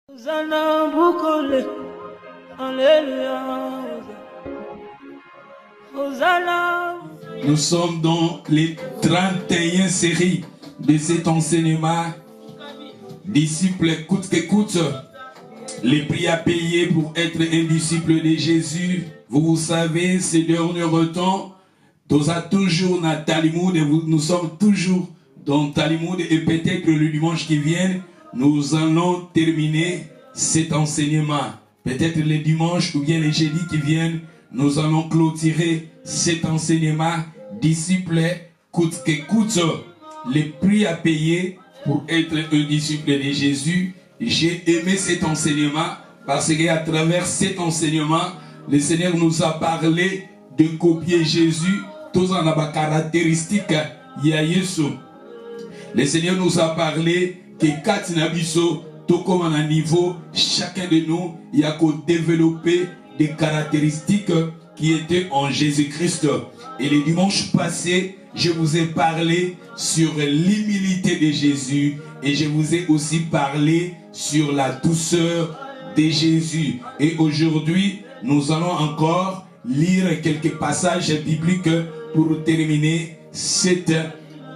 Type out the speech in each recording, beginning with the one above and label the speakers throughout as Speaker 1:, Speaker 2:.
Speaker 1: Nous sommes dans les 31 séries de cet enseignement. Disciples, coûte que coûte, les prix à payer pour être un disciple de Jésus. Vous savez, ces derniers temps, nous sommes toujours dans Talmud et peut-être le dimanche qui vient, nous allons terminer cet enseignement. Peut-être le dimanche ou bien les jeudis qui viennent, nous allons clôturer cet enseignement. Disciples, coûte que coûte, les prix à payer pour être un disciple de Jésus. J'ai aimé cet enseignement parce qu'à travers cet enseignement, le Seigneur nous a parlé de copier Jésus. Tous en a caractéristiques. Le Seigneur nous a parlé que quand Nabiso, tout comme à un niveau, chacun de nous, il y a qu'à développer des caractéristiques qui étaient en Jésus-Christ. Et le dimanche passé, je vous ai parlé sur l'humilité de Jésus et je vous ai aussi parlé sur la douceur de Jésus. Et aujourd'hui, nous allons encore lire quelques passages bibliques pour terminer cet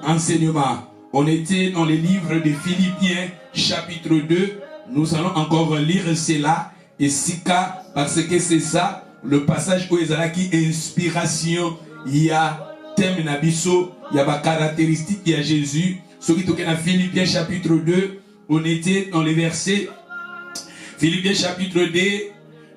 Speaker 1: enseignement. On était dans le livre de Philippiens, chapitre 2. Nous allons encore lire cela. Et Sika, parce que c'est ça, le passage où il y a qui inspiration, il y a thème nabiso, il y a caractéristique, il y a Jésus. Ce qui est dans Philippiens, chapitre 2, on était dans les versets. Philippiens, chapitre 2,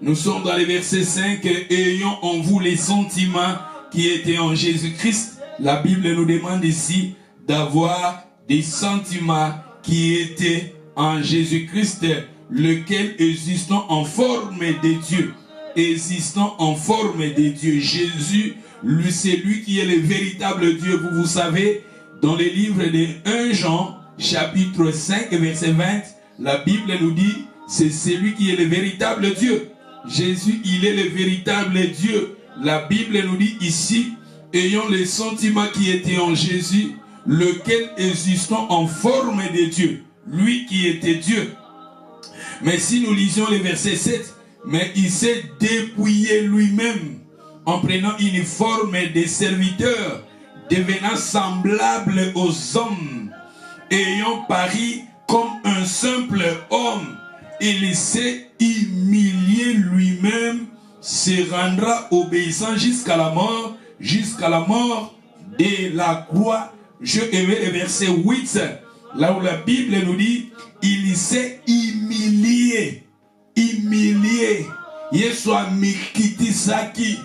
Speaker 1: nous sommes dans les versets 5. Ayant en vous les sentiments qui étaient en Jésus-Christ. La Bible nous demande ici d'avoir des sentiments qui étaient en Jésus-Christ, lequel existant en forme de Dieu. Existant en forme de Dieu. Jésus, lui, c'est lui qui est le véritable Dieu. Vous savez, dans le livre de 1 Jean, chapitre 5, verset 20, la Bible nous dit, c'est celui qui est le véritable Dieu. Jésus, il est le véritable Dieu. La Bible nous dit ici, ayant les sentiments qui étaient en Jésus, lequel existant en forme de Dieu, lui qui était Dieu. Mais si nous lisions le verset 7, mais il s'est dépouillé lui-même en prenant une forme de serviteur, devenant semblable aux hommes, ayant paru comme un simple homme, il s'est humilié lui-même, se rendra obéissant jusqu'à la mort de la croix. Je aimais le verset 8, là où la Bible nous dit, il s'est humilié. Yeswa mikitisaki.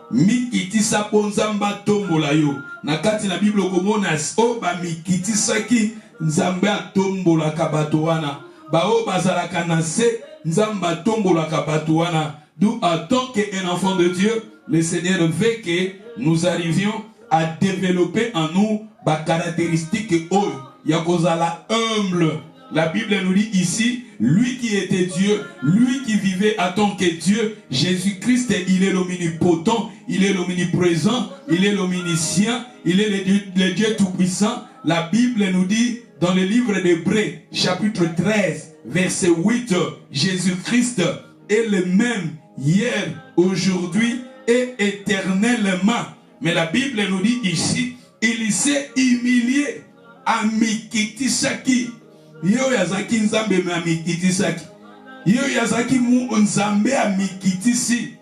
Speaker 1: Mikitisa ponzamba tombola yo. Nakati na Bible komona oba mikitisaki nzamba tombola kabatoana. Bao bazalaka na se nzamba tombola kabatoana. D'où en tant qu'un enfant de Dieu, le Seigneur veut que nous arrivions à développer en nous des caractéristiques yakozala humble. La Bible nous dit ici, lui qui était Dieu, lui qui vivait en tant que Dieu, Jésus-Christ, il est l'omnipotent, il est l'omniprésent, il est l'omniscient, il est le Dieu tout-puissant. La Bible nous dit dans le livre d'Hébreux, chapitre 13, verset 8, Jésus-Christ est le même hier, aujourd'hui et éternellement. Mais la Bible nous dit ici, il s'est humilié à mikitisaki. Yo yazaki nzambe me amikitisaki. Yo yazaki mu nzambe amikitisi.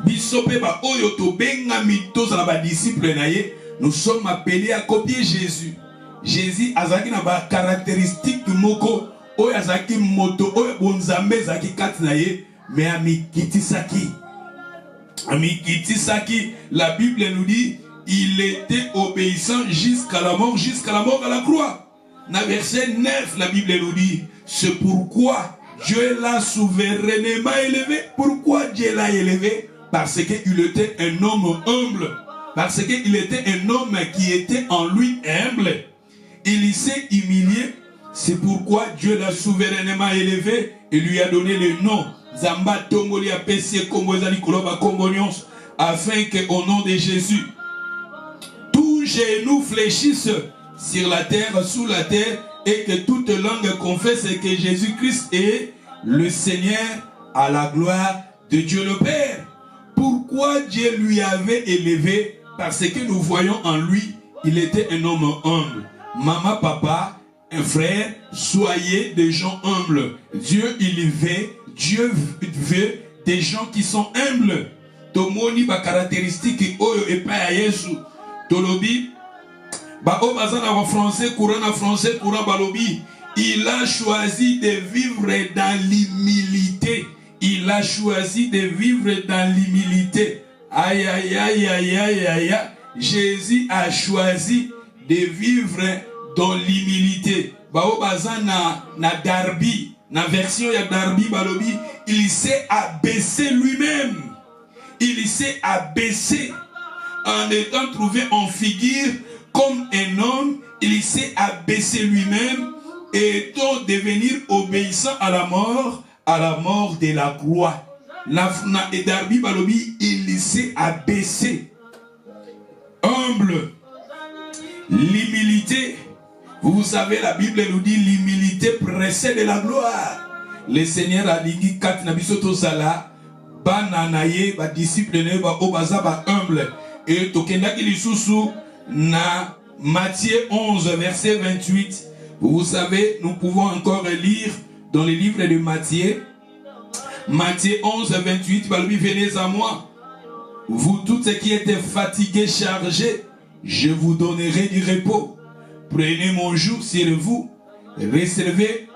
Speaker 1: Bisope ba oyo to benga mitoza na ba disciple na ye, nous sommes appelés à copier Jésus. Jésus azaki na ba caractéristique moko oyo yazaki moto oyo bonzambe zaki kati na ye, me amikitisaki. Amikitisaki, la Bible nous dit, il était obéissant jusqu'à la mort à la croix. Dans verset 9, la Bible nous dit, c'est pourquoi Dieu l'a souverainement élevé. Pourquoi Dieu l'a élevé? Parce qu'il était un homme humble. Parce qu'il était un homme qui était en lui humble. Il s'est humilié. C'est pourquoi Dieu l'a souverainement élevé et lui a donné le nom. Zamba Tongoli a pesé Kombozali Koloba Kombonions, afin qu'au nom de Jésus, tous genoux fléchissent sur la terre, sous la terre, et que toute langue confesse que Jésus-Christ est le Seigneur à la gloire de Dieu le Père. Pourquoi Dieu lui avait élevé? Parce que nous voyons en lui, il était un homme humble. Maman, papa, un frère, soyez des gens humbles. Dieu veut des gens qui sont humbles. Tomoni ba caractéristique oyo epa ya Yesu. Tolobi ba o bazana en français courant balobi. Il a choisi de vivre dans l'humilité. Il a choisi de vivre dans l'humilité. Aïe aïe aïe aïe aïe aïe. Jésus a choisi de vivre dans l'humilité. Ba o bazana na Darby, na version ya Darby balobi, il s'est abaissé lui-même. Il s'est abaissé en étant trouvé en figure comme un homme. Il s'est abaissé lui-même et étant devenir obéissant à la mort de la croix. Et Darby Balobi, il s'est abaissé. Humble. L'humilité. Vous savez, la Bible nous dit l'humilité précède la gloire. Le Seigneur a dit kat nabisoto sala. Bananaye, ba disciple ne ba obaza ba humble. Et tokenda ki lisusu na Matthieu 11 verset 28. Vous savez, nous pouvons encore lire dans le livre de Matthieu. Matthieu 11 28, bah lui, venez à moi. Vous tous qui êtes fatigués, chargés, je vous donnerai du repos. Prenez mon joug sur vous. Réservez.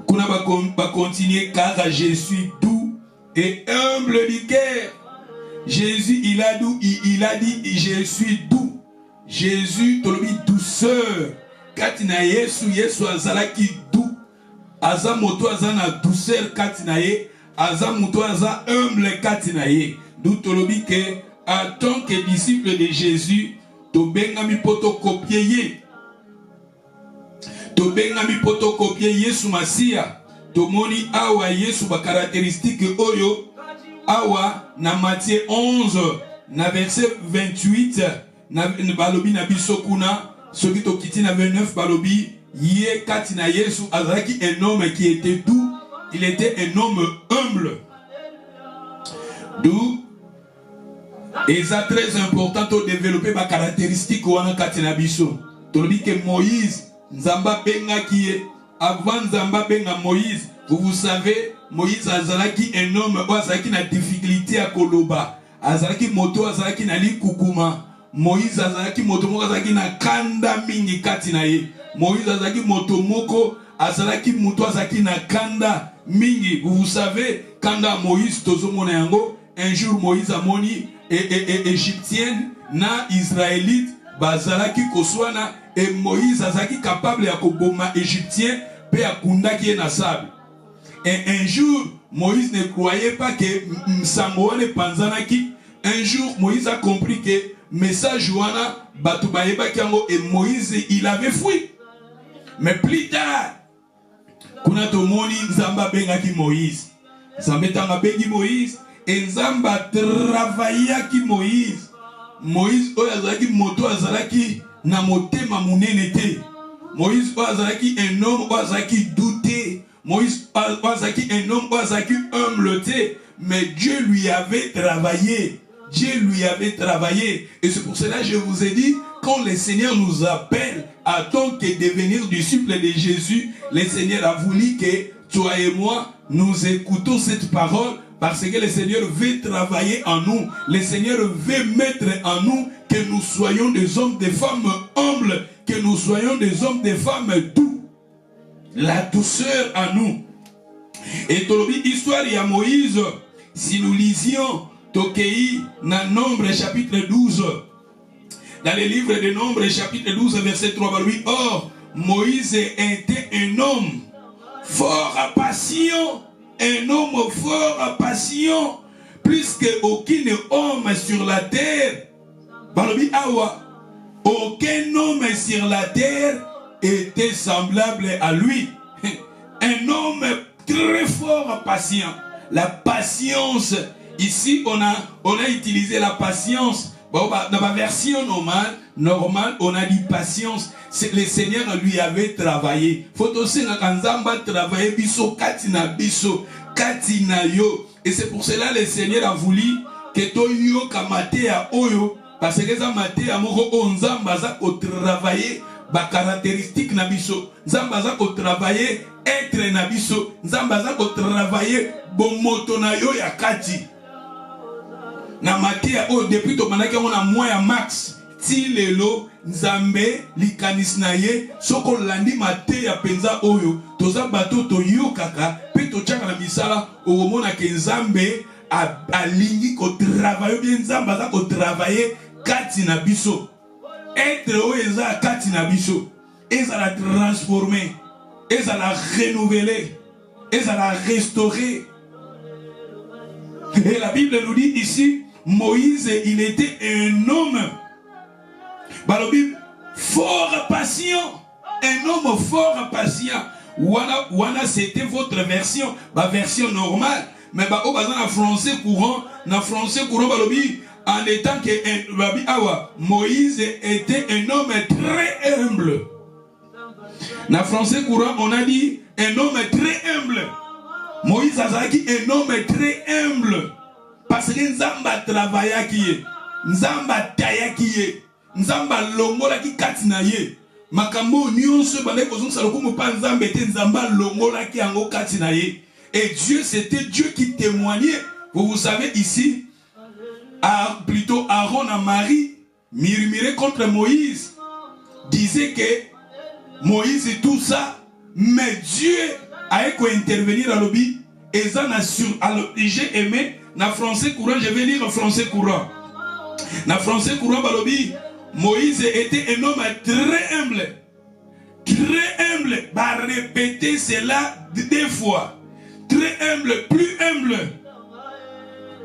Speaker 1: Qu'on va continuer car je suis doux et humble du cœur. Jésus, il a dit, je suis doux. Jésus, tolobi douceur. Katina Yesu azalaki doux. Aza moto aza na douceur katina ye. Aza moto aza humble katina ye. D'où tolobi que, en tant que disciple de Jésus, to bengami poto copier ye. To bengami poto copier Yesu Masia. To moni awa Yesu ba caractéristique oyo. Awa na Matthieu 11 na verset 28 na balobi na bisokuna soki to kiti na 29 balobi ye katina Yesu azalaki un homme qui était doux, il était un homme humble. D'où et ça très important de développer ma caractéristique wana katina biso. Tolobi que Moïse nzamba benga qui avant nzamba benga Moïse, vous savez Moïse azalaki un homme azalaki na difficulté à koloba, azalaki moto azalaki na likukuma. Moïse azalaki moto moko azalaki na kanda mingi kati na ye. Moïse azalaki moto moko azalaki moto azalaki na kanda mingi. Vous savez kanda Moïse tozomona yango. Un jour Moïse amoni égyptienne na israélite bazalaki koswana et Moïse azalaki capable ya koboma égyptien pe akundaki na sable. Et un jour Moïse ne croyait pas que msango wane panzanaki. Un jour Moïse a compris que message wana batu bayeba kiango et Moïse il avait fui. Mais plus tard kuna tomoni nzamba bengaki Moïse. Nzambe tanga bengi Moïse et nzamba travaillaki Moïse. Moïse oyo azalaki moto azalaki na motema munene te. Moïse oyo azalaki un homme oyo azalaki douté. Moïse oyo azalaki un homme oyo azalaki humble te. Mais Dieu lui avait travaillé. Dieu lui avait travaillé. Et c'est pour cela que je vous ai dit, quand le Seigneur nous appelle à tant que devenir disciple de Jésus, le Seigneur a voulu que toi et moi, nous écoutons cette parole parce que le Seigneur veut travailler en nous. Le Seigneur veut mettre en nous que nous soyons des hommes, des femmes humbles, que nous soyons des hommes, des femmes doux. La douceur en nous. Et tolobi histoire ya Moïse, si nous lisions Tokei, dans Nombre chapitre 12, dans le livre de Nombre chapitre 12 verset 3, or Moïse était un homme fort à passion, un homme fort à passion, plus qu'aucun homme sur la terre. Balobi awa, aucun homme sur la terre était semblable à lui. Un homme très fort à patient. La patience. Ici, on a utilisé la patience Bon, dans la version normale, on a dit patience. Le Seigneur lui avait travaillé. Faut aussi que travailler biso katina biso katina yo. Et c'est pour cela que le Seigneur a voulu que to yo kamate à oyo parce que ça maté à moko onzamba za ko travailler ba caractéristique na biso. Nzamba za ko travailler être na biso. Nzamba za ko travailler bon moto na yo ya kati. Na matia o depuis to manaki on a moins ya max ti lelo nzambe likanis na ye soko landi mate ya penza oyo toza bato to yo kaka pe to chaka na misala o mona ke nzambe a lingi ko travailler bien nzamba za ko travailler kati na biso être o eza kati na biso eza la transformer eza la renouveler eza la restaurer. Et la Bible nous dit ici Moïse, il était un homme, Balobi, fort patient, un homme fort patient. Wana c'était votre version, ma version normale, mais au en français courant, Balobi, en étant que Moïse était un homme très humble. Dans français courant, on a dit un homme très humble. Moïse Azaki, un homme très humble. Parce que Nzamba travailla qui est, Nzamba tailla qui est, Nzamba longola qui katina ye. Makambo nyonso bande kozon salokumu pa Nzamba te Nzamba longola qui ango katina ye. Et Dieu, c'était Dieu qui témoignait. Vous savez ici, plutôt Aaron et Marie murmuraient contre Moïse, disaient que Moïse et tout ça, mais Dieu a intervenir à l'objet. Et ça j'ai aimé. Dans français courant, je vais lire en français courant. Dans français courant, balobi, Moïse était un homme très humble. Très humble. Va répéter cela 2 fois. Très humble, plus humble.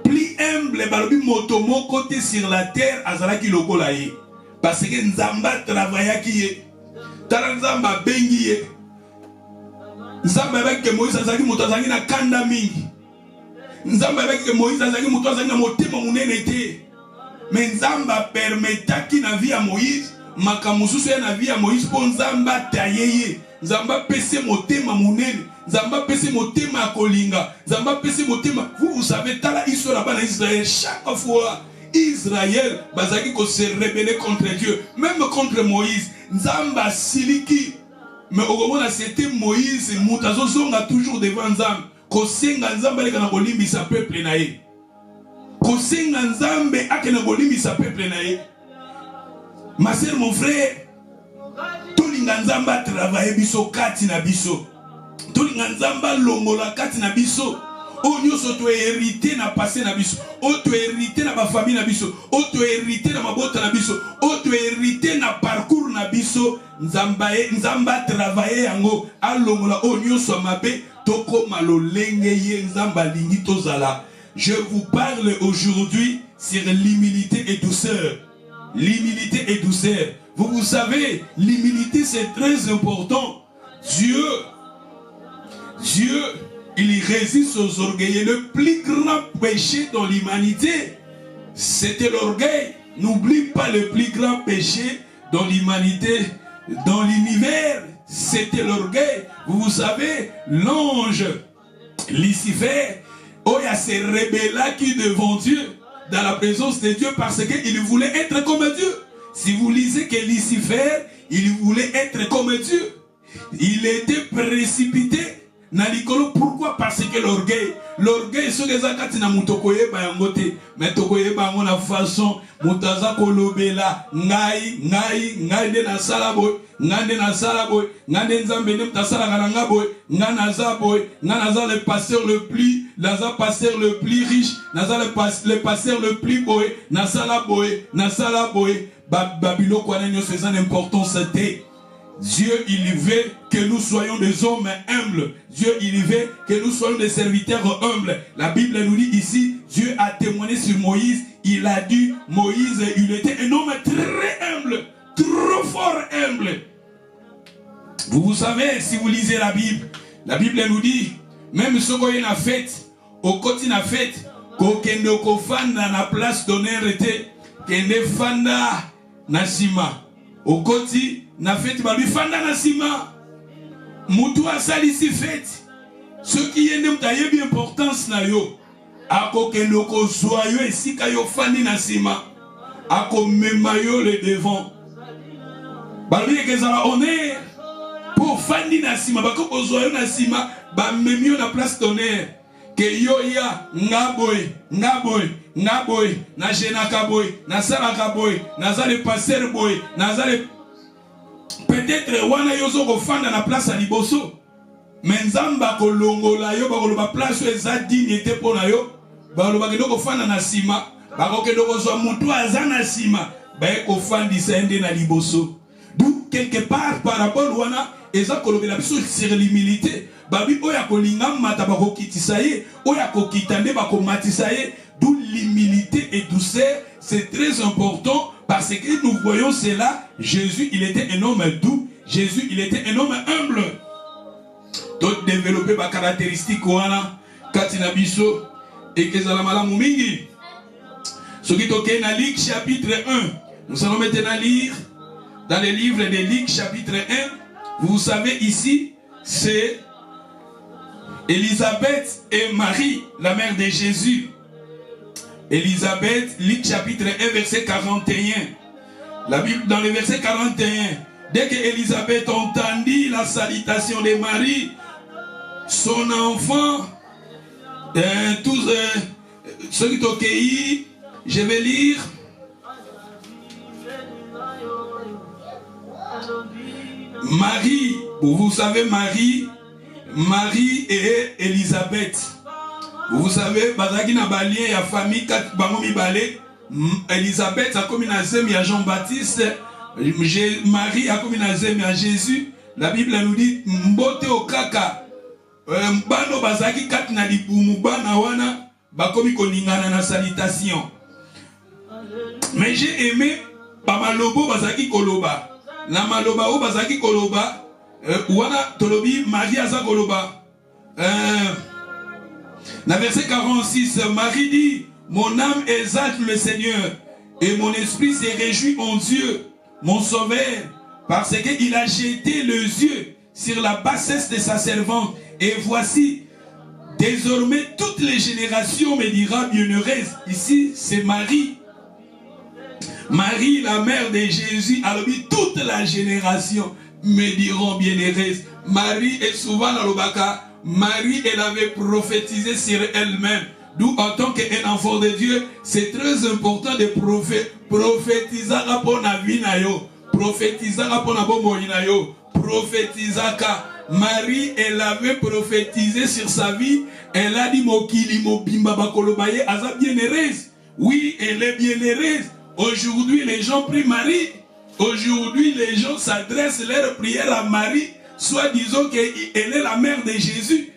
Speaker 1: Plus humble, balobi motomo côté sur la terre, azala ki lokolaye. Parce que Nzamba travailla qui est. Tala Nzamba bengi ye. Nzamba avec Moïse azaki motazangi na kanda mingi. Nzamba avec Moïse azaki motazangi na motema munene te. Mais Nzamba permetaki na vie à Moïse, makamususu ya na vie à Moïse pour Nzamba tayeye. Nzamba pese motema munene. Nzamba pese motema kolinga. Nzamba pese motema. Vous savez tala histoire là-bas en Israël chaque fois Israël bazaki ko se rebeller contre Dieu, même contre Moïse. Nzamba siliki. Mais au moment où c'était Moïse, Moutazo zonga toujours devant Nzambe. Kosenga Nzambe kana kolimbi sa peuple na ye. Kosenga Nzambe akena kolimbi sa peuple na ye. Ma sœur, mon frère, tolinga Nzamba travailler biso kati na biso. Tolinga Nzamba longola kati na biso. O nyoso to hérité na passé na biso. O to hérité na ba famille na biso. O to hérité na mabota na biso. O to hérité na parcours na biso. Nzamba travailler yango alongola o nyoso mabe toko malolenge ye Nzamba lingi tozala. Je vous parle aujourd'hui sur l'humilité et douceur. L'humilité et douceur. Vous savez, l'humilité c'est très important. Dieu, il résiste aux orgueilleux. Le plus grand péché dans l'humanité, c'était l'orgueil. N'oublie pas le plus grand péché dans l'humanité, dans l'univers, c'était l'orgueil. Vous savez, l'ange Lucifer, il a se rebella qui devant Dieu, dans la présence de Dieu, parce qu'il voulait être comme Dieu. Si vous lisez que Lucifer, il voulait être comme Dieu. Il était précipité. Pourquoi? Parce que l'orgueil, c'est que ça katina mutokoye ba yangote, mais tokoye ba ngona façon mutaza kolobela ngai de na salaboy, ngande na salaboy, ngande nzambe ne mtasala kana boy, ngana za boy, ngana za le pasteur le plus, naza pasteur le plus riche, naza le pasteur le plus boy, na salaboy, babilo kwa nyo faisant l'importance c'était Dieu, il veut que nous soyons des hommes humbles. Dieu, il veut que nous soyons des serviteurs humbles. La Bible nous dit ici, Dieu a témoigné sur Moïse. Il a dit, Moïse, il était un homme très humble, trop fort humble. Vous savez, si vous lisez la Bible nous dit, même ce qu'on a fait, au côté de la fête, qu'aucun de fan dans la place d'honneur était, kende fanda nasima. Okoti na fête babi fanda nasima. Mutu asali si fête. Ce qui est nem taille bien importance na yo. Ako kende ko zoyo esika yo fandi nasima. Ako memayo le devant. Babi kezala honneur. Pour fandi nasima bako ko zoyo nasima ba memio na place d'honneur. Que yo ya ngaboy na jenaka boy na salaka boy na zale passer boy na zale peut-être wana yo zo ko fanda na place à liboso mais nzamba ko longola yo ba ko ba place eza dignité pona yo ba lo ba ke ko fanda na sima ba ko ke ko zo mutu azana sima ba ko fandi sende na liboso d'où quelque part par rapport wana eza ko lobela biso sur l'humilité babi oya ko linga mata ba ko kitisa ye oya ko kitande ba ko matisa ye. D'où l'humilité et douceur, c'est très important parce que nous voyons cela. Jésus, il était un homme doux. Jésus, il était un homme humble. Donc, développer ma caractéristique, wana, katina biso, et que ça la malamu mingi. Ce qui est dans Luc chapitre 1, nous allons maintenant lire dans le livre de Luc chapitre 1. Vous savez ici, c'est Élisabeth et Marie, la mère de Jésus. Élisabeth, Luc chapitre 1, verset 41. La Bible, dans le verset 41, dès que Élisabeth entendit la salutation de Marie, son enfant, tous ceux qui t'ont cueilli, je vais lire. Marie, vous savez Marie et Élisabeth. Vous savez, bazaki na balien ya famille kat bango mibale. Élisabeth a commis na zemi à Jean-Baptiste, Marie a commis na zemi à Jésus. La Bible nous dit mbote okaka bano bazaki kat na libumu bana wana bakomi kolingana na salutation. Mais j'ai aimé pa malobo bazaki koloba. Na maloba o bazaki koloba wana tolobi Marie aza koloba. Dans verset 46, Marie dit, mon âme exalte le Seigneur et mon esprit se réjouit en Dieu, mon sauveur, parce qu'il a jeté les yeux sur la bassesse de sa servante. Et voici, désormais toutes les générations me diront bienheureuse. Ici, c'est Marie. Marie, la mère de Jésus, alors toute la génération me diront bienheureuse. Marie est souvent dans le baka. Marie, elle avait prophétisé sur elle-même. D'où, en tant qu'un enfant de Dieu, c'est très important de prophétiser pour la vie na yo, prophétiser pour la bonne na yo, prophétiser. Marie, elle avait prophétisé sur sa vie. Elle a dit mokili mobimba bakolobaye aza bienheureuse. Oui, elle est bienheureuse. Aujourd'hui, les gens prient Marie. Aujourd'hui, les gens s'adressent leur prière à Marie. Soit disons qu'elle est la mère de Jésus.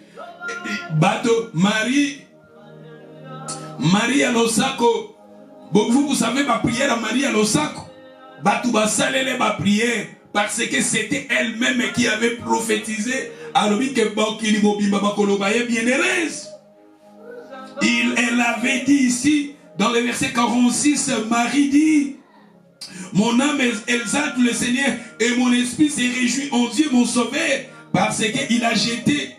Speaker 1: Bateau, Marie à l'osako. Vous savez ma prière à Marie à l'osako. Bateau basalele ma prière. Parce que c'était elle-même qui avait prophétisé. Alors que Bakili Mobimba Bakolobaye bienheureuse. Elle avait dit ici, dans le verset 46, Marie dit, mon âme exalte le Seigneur et mon esprit se réjouit en Dieu mon sauveur parce qu'il a jeté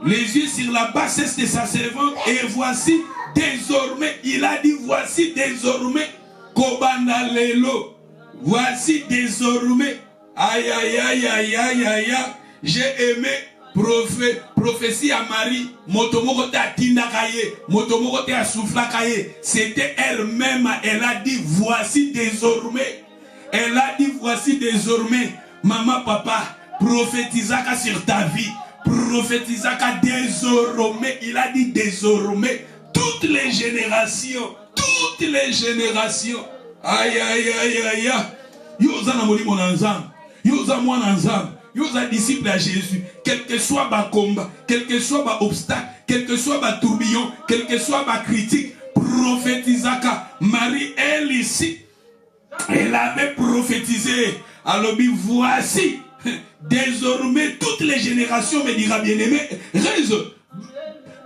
Speaker 1: les yeux sur la bassesse de sa servante et voici désormais, il a dit voici désormais Kobanda Lelo, voici désormais aïe aïe aïe aïe aïe aïe, j'ai aimé prophétie à Marie, motomoko ta tindakaye, motomoko ta soufflakaye. C'était elle-même, elle a dit voici désormais. Elle a dit voici désormais, maman, papa, prophétisaka sur ta vie, prophétisaka désormais. Il a dit désormais, toutes les générations, aïe aïe aïe aïe, yozana moni mon ensemble, yozana mon ensemble. Vous êtes disciples à Jésus, quel que soit ma combat, quel que soit ma obstacle, quel que soit ma tourbillon, quel que soit ma critique, prophétisaka. Marie, elle ici, elle avait prophétisé. Alors, voici, désormais, toutes les générations me diront bien-aimé, raison.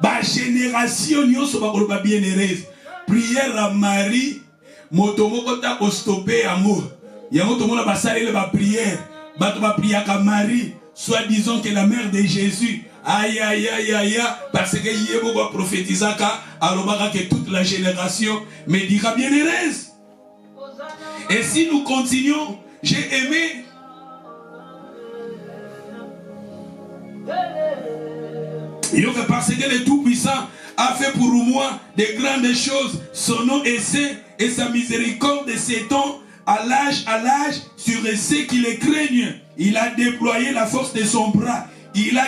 Speaker 1: Ma génération, nous sommes bien heureuse. Prière à Marie, motomo ta ko stopper amour. Yango to mona basale ba prière, ba to ba prière ka Marie, soi-disant que la mère de Jésus. Aïe aïe aïe aïe, parce que Yébo va prophétiser que toute la génération me dira bienheureuse. Et si nous continuons, j'ai aimé. Parce que le Tout-Puissant a fait pour moi de grandes choses. Son nom est saint et sa miséricorde s'étend à l'âge sur ceux qui le craignent. Il a déployé la force de son bras. Il a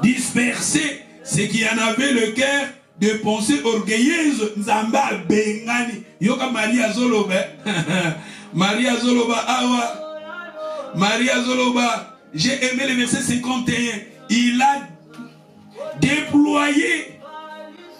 Speaker 1: dispersé ceux qui en avaient le cœur de pensées orgueilleuses. Nzamba Bengani. Yoka Maria Zoloba. Maria Zoloba Awa. Maria Zoloba. J'ai aimé le verset 51. Il a déployé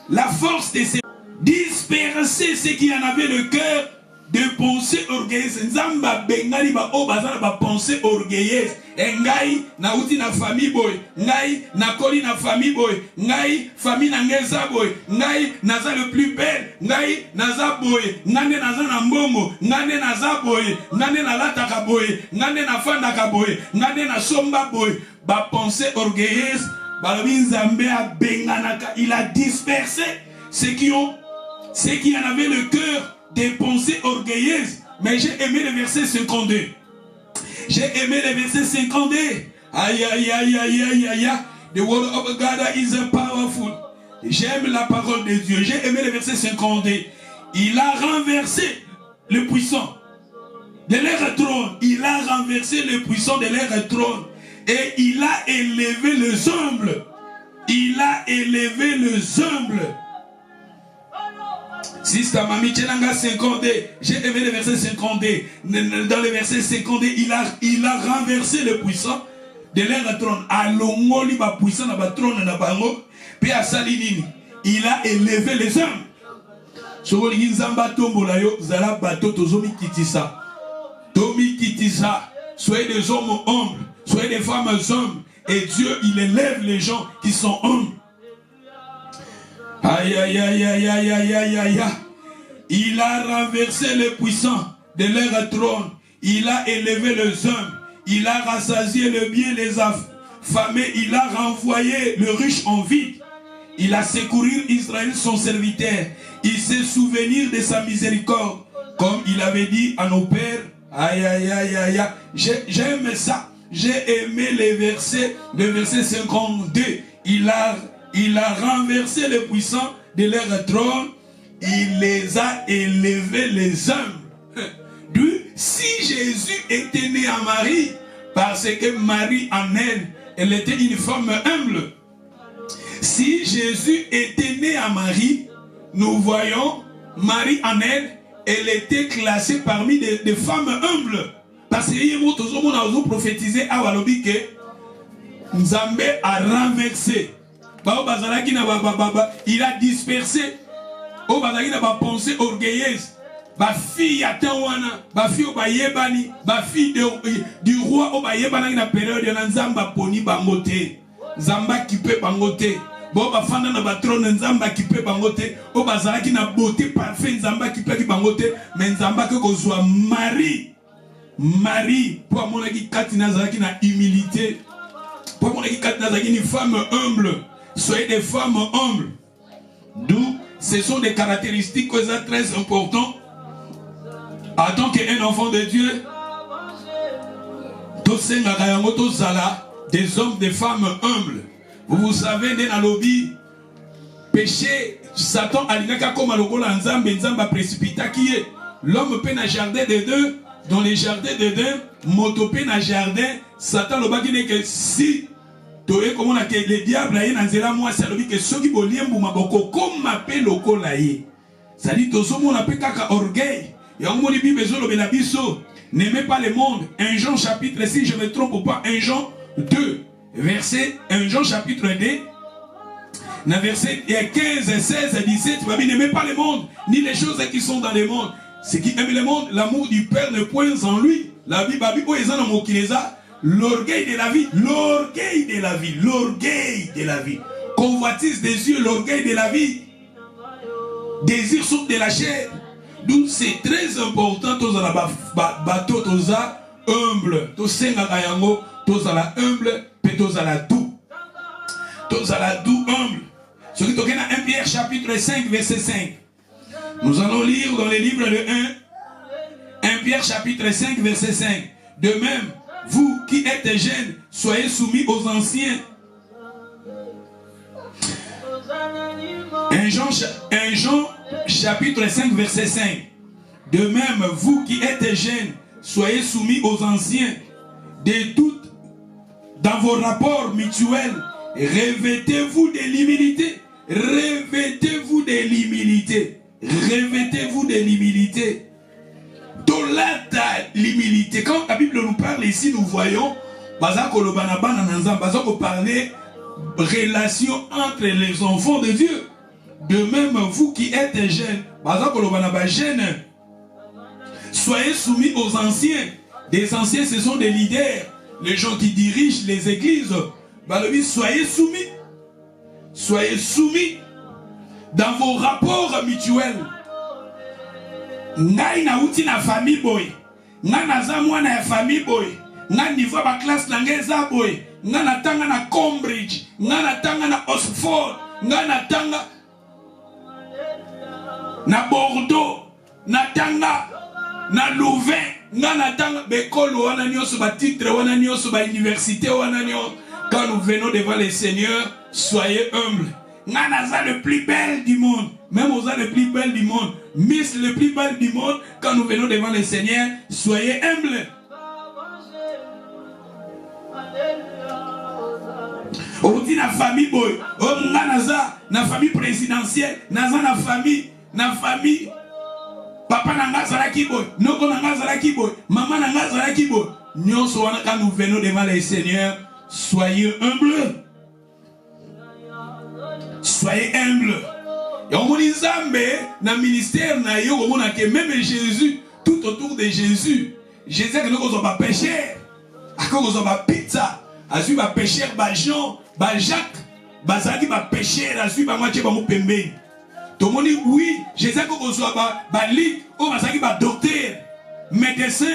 Speaker 1: la force de ses disperser ceux qui en avaient le cœur de pensées orgueilleuses. Nzamba Bengali ba o bazana ba pensée orgueilleuse. Ngai na uti na famille boy, ngai na koli na famille boy, ngai famille na ngeza boy, ngai naza le plus belle, ngai naza boy, ngane naza na mbongo, ngane naza boy, ngane na lataka boy, ngane na fandaka boy, ngane na somba boy. Ba pensée orgueilleuse, ba Nzambe a benganaka, il a dispersé ceux qui en avaient le cœur des pensées orgueilleuses. Mais j'ai aimé le verset 52. J'ai aimé le verset 52. Aïe, aïe, aïe, aïe, aïe, aïe. The word of God is powerful. J'aime la parole de Dieu. J'ai aimé le verset 52. Il a renversé le puissant de leur trône. Il a renversé le puissant de leur trône. Et il a élevé les humbles. Il a élevé les humbles. Sister Mami Tchenanga 52, j'ai aimé le verset 52. Dans le verset 52, il a renversé le puissant de leur trône. Alongoli ba puissant na ba trône na bango. Puis à Salinini, il a élevé les hommes. Sokoli nzamba tombola yo zala bato tozomi kitisa. Tomi kitisa. Soyez des hommes humbles, soyez des femmes humbles. Et Dieu, il élève les gens qui sont humbles. Aïe, aïe, aïe, aïe, aïe, aïe, aïe, aïe. Il a renversé les puissants de leur trône. Il a élevé les hommes. Il a rassasié le bien des affamés. Il a renvoyé le riche en vide. Il a secouru Israël, son serviteur. Il s'est souvenu de sa miséricorde, comme il avait dit à nos pères. Aïe, aïe, aïe, aïe, aïe. J'aime ça. J'ai aimé le verset 52. Il a renversé les puissants de leur trône. Il les a élevés les hommes. Si Jésus était né à Marie, parce que Marie en elle était une femme humble. Si Jésus était né à Marie, nous voyons Marie en elle était classée parmi des femmes humbles. Parce que nous avons prophétisé à Walobi que Nzambe a renversé. Il a dispersé. Il a pensé orgueilleuse. Ma fille a tawana, ma fille au bayebani, ma fille du roi au bayebani na période de Nzamba poni bangote. Zamba qui peut bangote. Bon ba fanda na batrone Nzamba qui peut bangote. O bazala qui na beauté parfait Nzamba qui peut bangote. Mais Nzamba que soit Marie pour mon qui katina zaki na humilité. Pour mon qui katina zaki une femme humble. Soyez des femmes humbles. D'où ce sont des caractéristiques très importantes. En tant qu'un enfant de Dieu, des hommes, des femmes humbles. Vous savez, dans le lobby, péché, Satan a dit comme Nzamba précipita qui est l'homme peut na jardin de deux, dans les jardins de deux, moto peut na jardin, Satan le baki n'est que si comment le diable a eu moi c'est le que ceux qui bolient maboko comme m'appelle loko laïe. Ça dit tout monde appelle kaka orgueil. Et on dit Bible n'aimez pas le monde. 1 Jean chapitre 6, je ne me trompe pas, 1 Jean 2 verset 1 Jean chapitre 2 dans verset 15, 16, 17, n'aimez pas le monde ni les choses qui sont dans le monde. Ce qui aime le monde, l'amour du Père ne point en lui. La Bible est dans mon kinesa. L'orgueil de la vie, l'orgueil de la vie, l'orgueil de la vie. Convoitise des yeux, l'orgueil de la vie. Désir sauf de la chair. Donc c'est très important, tous à la bateau, tous à humble, tous à yango, tous à la humble, puis tous à la doux. Tous à la doux humble. Ce qui est dans 1 Pierre chapitre 5, verset 5. Nous allons lire dans les livres de 1 Pierre chapitre 5, verset 5. De même, vous qui êtes jeunes, soyez soumis aux anciens. 1 Jean chapitre 5, verset 5. De même, vous qui êtes jeunes, soyez soumis aux anciens. De toutes, dans vos rapports mutuels, revêtez-vous de l'humilité. Revêtez-vous de l'humilité. Revêtez-vous de l'humilité. L'humilité. Quand la Bible nous parle ici, nous voyons parler relation entre les enfants de Dieu. De même, vous qui êtes jeunes, soyez soumis aux anciens. Des anciens, ce sont des leaders, les gens qui dirigent les églises. Soyez soumis. Soyez soumis dans vos rapports mutuels. Ngai na uti na famille boy. Nga naza mwana ya famille boy. Nga niveau ba classe na ngeza boy. Nga natanga na Cambridge. Nga natanga na Oxford. Nga natanga na Bordeaux. Natanga na Louvain. Nga natanga bekolo wana nyoso ba titre wana nyoso ba université wana nyoso. Quand nous venons devant le Seigneur, soyez humbles. Nga naza le plus belle du monde. Même aux le plus belle du monde. Miss le plus belle du monde. Quand nous venons devant le Seigneur, soyez humbles. On dit la famille boy. Oh nga naza na famille présidentielle. Naza na famille. Papa na nga zalaki boy. Noko na nga zalaki boy. Maman na nga zalaki boy. Nyonso wana quand nous venons devant le Seigneur, soyez humbles. Soyez humbles. Et on dit Zambé, dans le ministère, même Jésus, tout autour de Jésus, Jésus que nous avons péché, à cause de la pizza, à suivre le péché, Jean, Jacques, Bazaki va pécher, à suivre moitié de mon pembe. Tout le monde dit oui, Jésus que nous avons lit, ou Bazaki va docteur, médecin,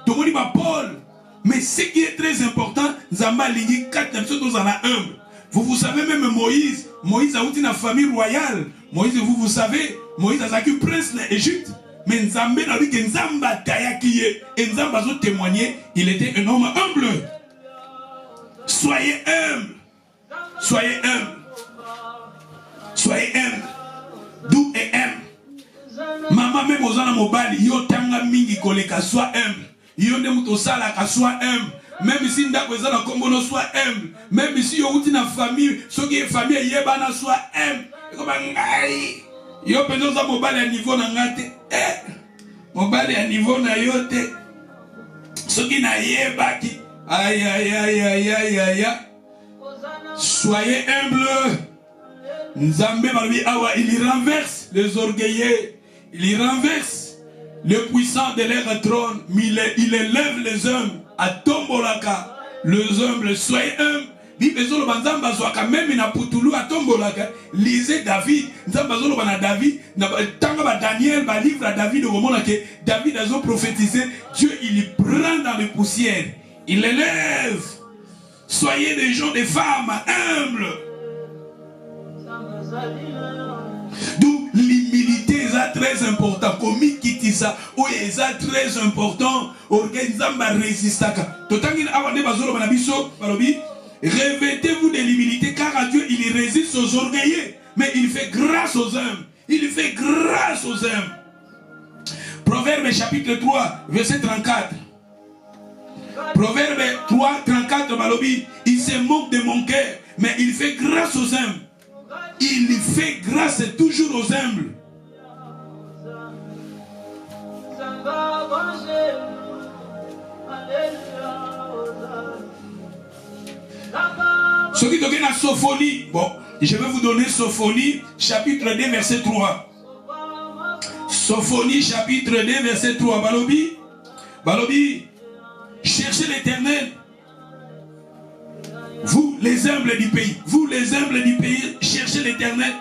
Speaker 1: tout le monde dit Paul. Mais ce qui est très important, Zamba Ligi, 4 personnes dans la humble. Vous savez même Moïse a eu une famille royale. Moïse, vous savez, Moïse a été prince de l'Égypte. Mais Nzambe n'a dit que Nzamba Tayakiye. Et Nzamba a témoigné, il était un homme humble. Soyez humble. Soyez humble. Soyez humble. D'où et humble. Maman même aux anas mobali, yo tanga mingi koleka, sois humble. Yo ne mutosala ka sois humble. Même si ndako eza na kombono soit humble, même si yo uti na famille, soki famille yebana soit humble. Comme ngai yo penzo za mobali à niveau na ngate, mobali à niveau na yote. Soki na yebaki, aïe. Soyez humble. Nzambe balobi awa, il renverse les orgueilleux, il renverse le puissant de leur trône, mais il élève les hommes. À tombolaka, les humbles, soyez humbles. Bibezolo banzamba zwaka même na putulu à tombolaka. Lisez David, nzambazolo bana David, na tanga ba Daniel ba livre à David au moment que David a prophétisé, Dieu il prend dans les poussières, il élève. Soyez des gens, des femmes humbles. D'où l'humilité est très important. Comme quitte ça, oui, c'est très important. Organisamba résistaka. Totangin avane bazolo banabiso, balobi. Revêtez-vous de l'humilité, car Dieu il résiste aux orgueilleux, mais il fait grâce aux hommes. Il fait grâce aux hommes. Proverbe chapitre 3, verset 34. Proverbe 3, 34, balobi. Il se moque de mon cœur, mais il fait grâce aux hommes. Il fait grâce toujours aux humbles. Ce qui devient la Sophonie. Bon, je vais vous donner Sophonie, chapitre 2, verset 3. Sophonie, chapitre 2, verset 3. Balobi, cherchez l'Éternel. Vous, les humbles du pays, cherchez l'Éternel.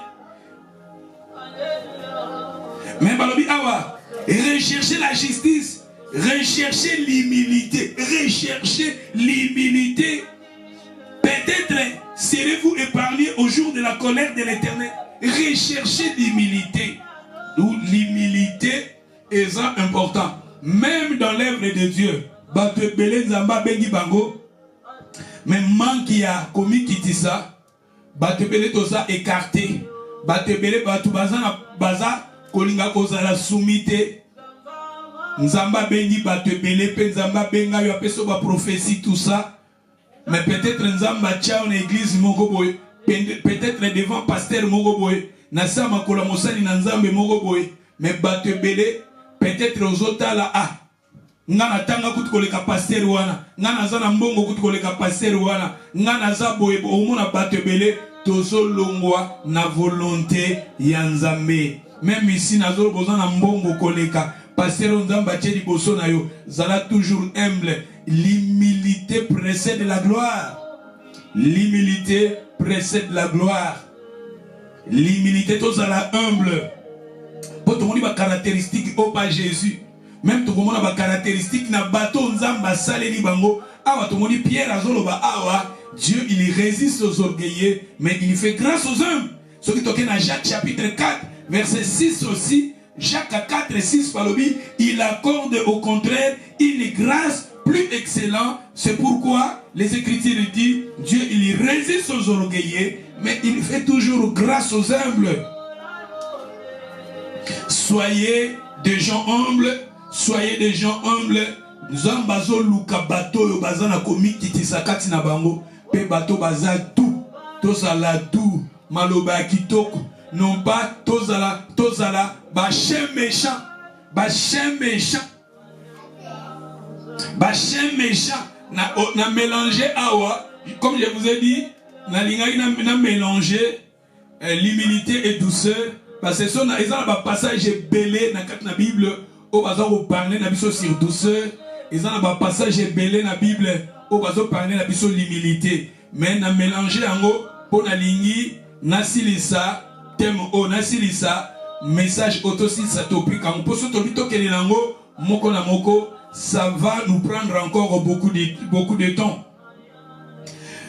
Speaker 1: Mais balobi awa, recherchez la justice, recherchez l'humilité, recherchez l'humilité. Peut-être serez-vous épargné au jour de la colère de l'Éternel. Recherchez l'humilité. D'où l'humilité est important. Même dans l'œuvre de Dieu, mais man qui a commis kitisa, batebele toza écarté, batebele batu baza kolinga kozala soumité. Nzamba bengi batebele pe nzamba benga yo apeso ba prophétie tout ça. Mais peut-être nzamba tcha en église moko boy, peut-être devant pasteur moko boy, na sa makola mosali na nzambe moko boy, mais batebele peut-être aux autres là ah. Ngana tanga kuti koleka pasteur wana, ngana za na mbongo kuti koleka pasteur wana, ngana za boye omona batebele tozo longwa na volonté ya Nzambe. Même ici nazo besoin na mbongo koleka pasteur Nzamba tcheli boso na yo, zala toujours humble. L'humilité précède la gloire. L'humilité précède la gloire. L'humilité tozala humble. Pour tout le monde ba caractéristique au pas Jésus. Même tout le monde a des caractéristiques na bateau nzamba saleli bango. Awa tout le monde Pierre azoloba awa. Dieu il résiste aux orgueilleux, mais il fait grâce aux hommes. Ce qui toque dans Jacques chapitre 4, verset 6 aussi. Jacques 4 et 6 palobi, il accorde au contraire une grâce plus excellente. C'est pourquoi les Écritures disent Dieu il résiste aux orgueilleux, mais il fait toujours grâce aux humbles. Soyez des gens humbles. Soyez des gens humbles. Zambazo luka bato yo bazana komi kitisakati na bango. Pe bato baza tout. Tozala tout. Maloba kitoko. Non pas tozala bachem méchant. Bachem méchant. Bachem méchant. Na mélanger awa. Comme je vous ai dit, na mélanger l'humilité et douceur. Parce que ça ils ont un passage belé dans la Bible. Au bazar au parler na biso sur douceur, ils ont un passage belé dans la Bible. Au bazar parler na biso l'humilité. Mais na mélanger ango pour na lingi nasilisa thème o nasilisa message autosi ça topic quand pour ce topito que lango moko na moko ça va nous prendre encore beaucoup de temps.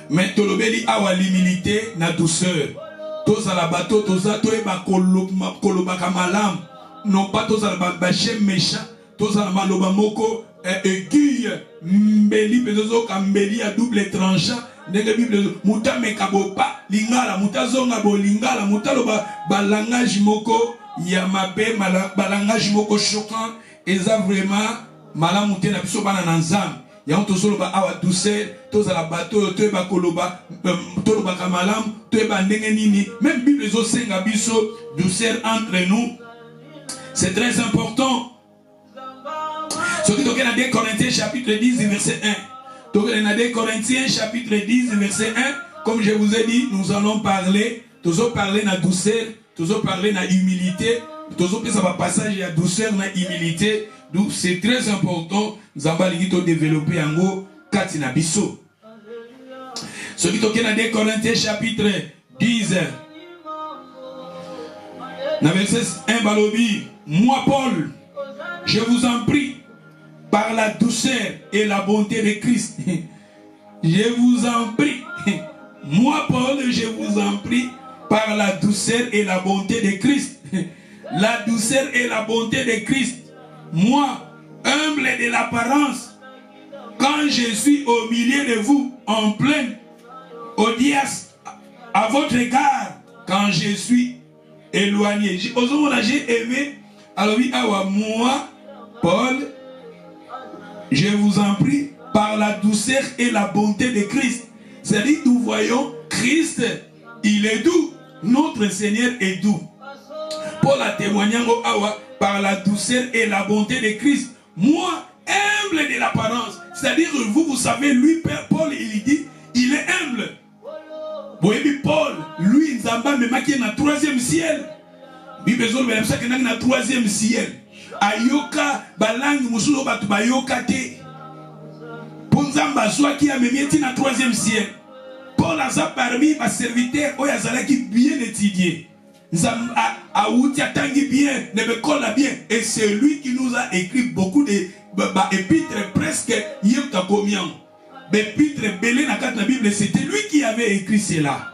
Speaker 1: Mais tolobeli awa l'humilité na douceur. Toza la bateau toza toeba koloba kamalam. Non pas tous à bachem méchant, tous à maloba moko aiguille mbeli bezozo kambeli à double tranchant. Nega Bible muta mekabopa lingala muta zonga bo lingala muta loba balangage moko yamabe balangage moko choquant et ça vraiment malamuté na biso bana nanzam. Ya on tosolo ba awa douceur, tous à la bateau toeba koloba toloba kamalam toeba ndenge nini. Même Bible zo senga biso douceur entre nous. C'est très important. Ce qui est dans 2 Corinthiens chapitre 10 verset 1. Donc dans 2 Corinthiens chapitre 10 verset 1, comme je vous ai dit, nous allons parler, nous allons parler de la douceur, nous allons parler de la humilité, nous allons parler de passage de la douceur, de la humilité. Donc c'est très important. Nous allons développer en gros katina biso. Ce qui est dans 2 Corinthiens chapitre 10 dans verset 1 balobi. Moi, Paul, je vous en prie, par la douceur et la bonté de Christ. Je vous en prie. Moi, Paul, je vous en prie, par la douceur et la bonté de Christ. La douceur et la bonté de Christ. Moi, humble de l'apparence, quand je suis au milieu de vous, en pleine audience, à votre égard, quand je suis éloigné. J'ai aimé. Alors oui, moi, Paul, je vous en prie, par la douceur et la bonté de Christ. C'est-à-dire, nous voyons Christ, il est doux. Notre Seigneur est doux. Paul a témoigné par la douceur et la bonté de Christ. Moi, humble de l'apparence. C'est-à-dire, vous savez, lui, Paul, il dit, il est humble. Voyez, Paul, lui, Nzamba, même qui est dans le 3e ciel. Bible est dans le 3e ciel. Ayoka, balang, musulo, batu, bayoka, te. Ponzamba, soit qui a même été dans le 3e ciel. Paul a parmi les serviteurs, qui ont bien étudié. bien, bien. Et c'est lui qui nous a écrit beaucoup d'épîtres presque épîtres belé dans la Bible. C'était lui qui avait écrit cela.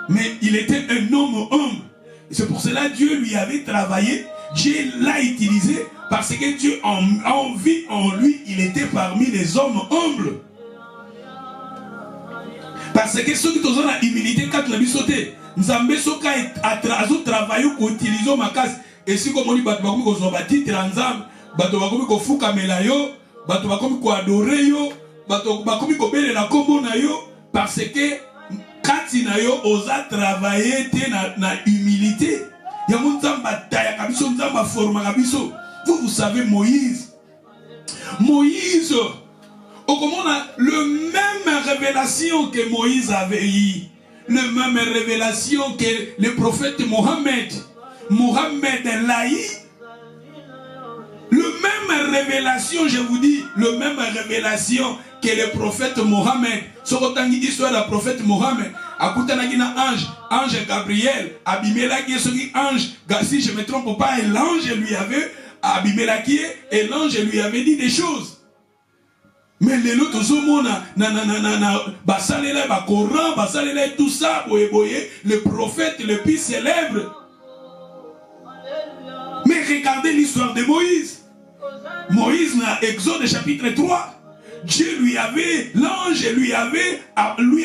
Speaker 1: Mais il était un homme humble. C'est pour cela que Dieu lui avait travaillé. Dieu l'a utilisé parce que Dieu en vie en lui, il était parmi les hommes humbles. Parce que ceux qui ont la humilité, quand la vie sauté, nous avons travaillé pour utiliser ma case. Et si comme on dit, nous avons bâti transam, nous avons fait kamelayo, nous avons fait adorer yo, nous avons fait la combo na yo, parce que quand il a travaillé dans humilité, il y a un vous savez Moïse. Moïse, on a le même révélation que Moïse avait eu, le même révélation que le prophète Mohammed. Mohammed l'a eu. Le même révélation, je vous dis, le même révélation que le prophète Mohammed. Ce qu'on dit l'histoire du prophète Mohammed. Ange Gabriel, Abimelaki, ange, si je ne me trompe pas, l'ange lui avait Abimelaki et l'ange lui avait dit des choses. Mais les autres Coran, tout ça, le prophète le plus célèbre. Mais regardez l'histoire de Moïse. Moïse, dans Exode chapitre 3, Dieu l'ange lui avait apparu,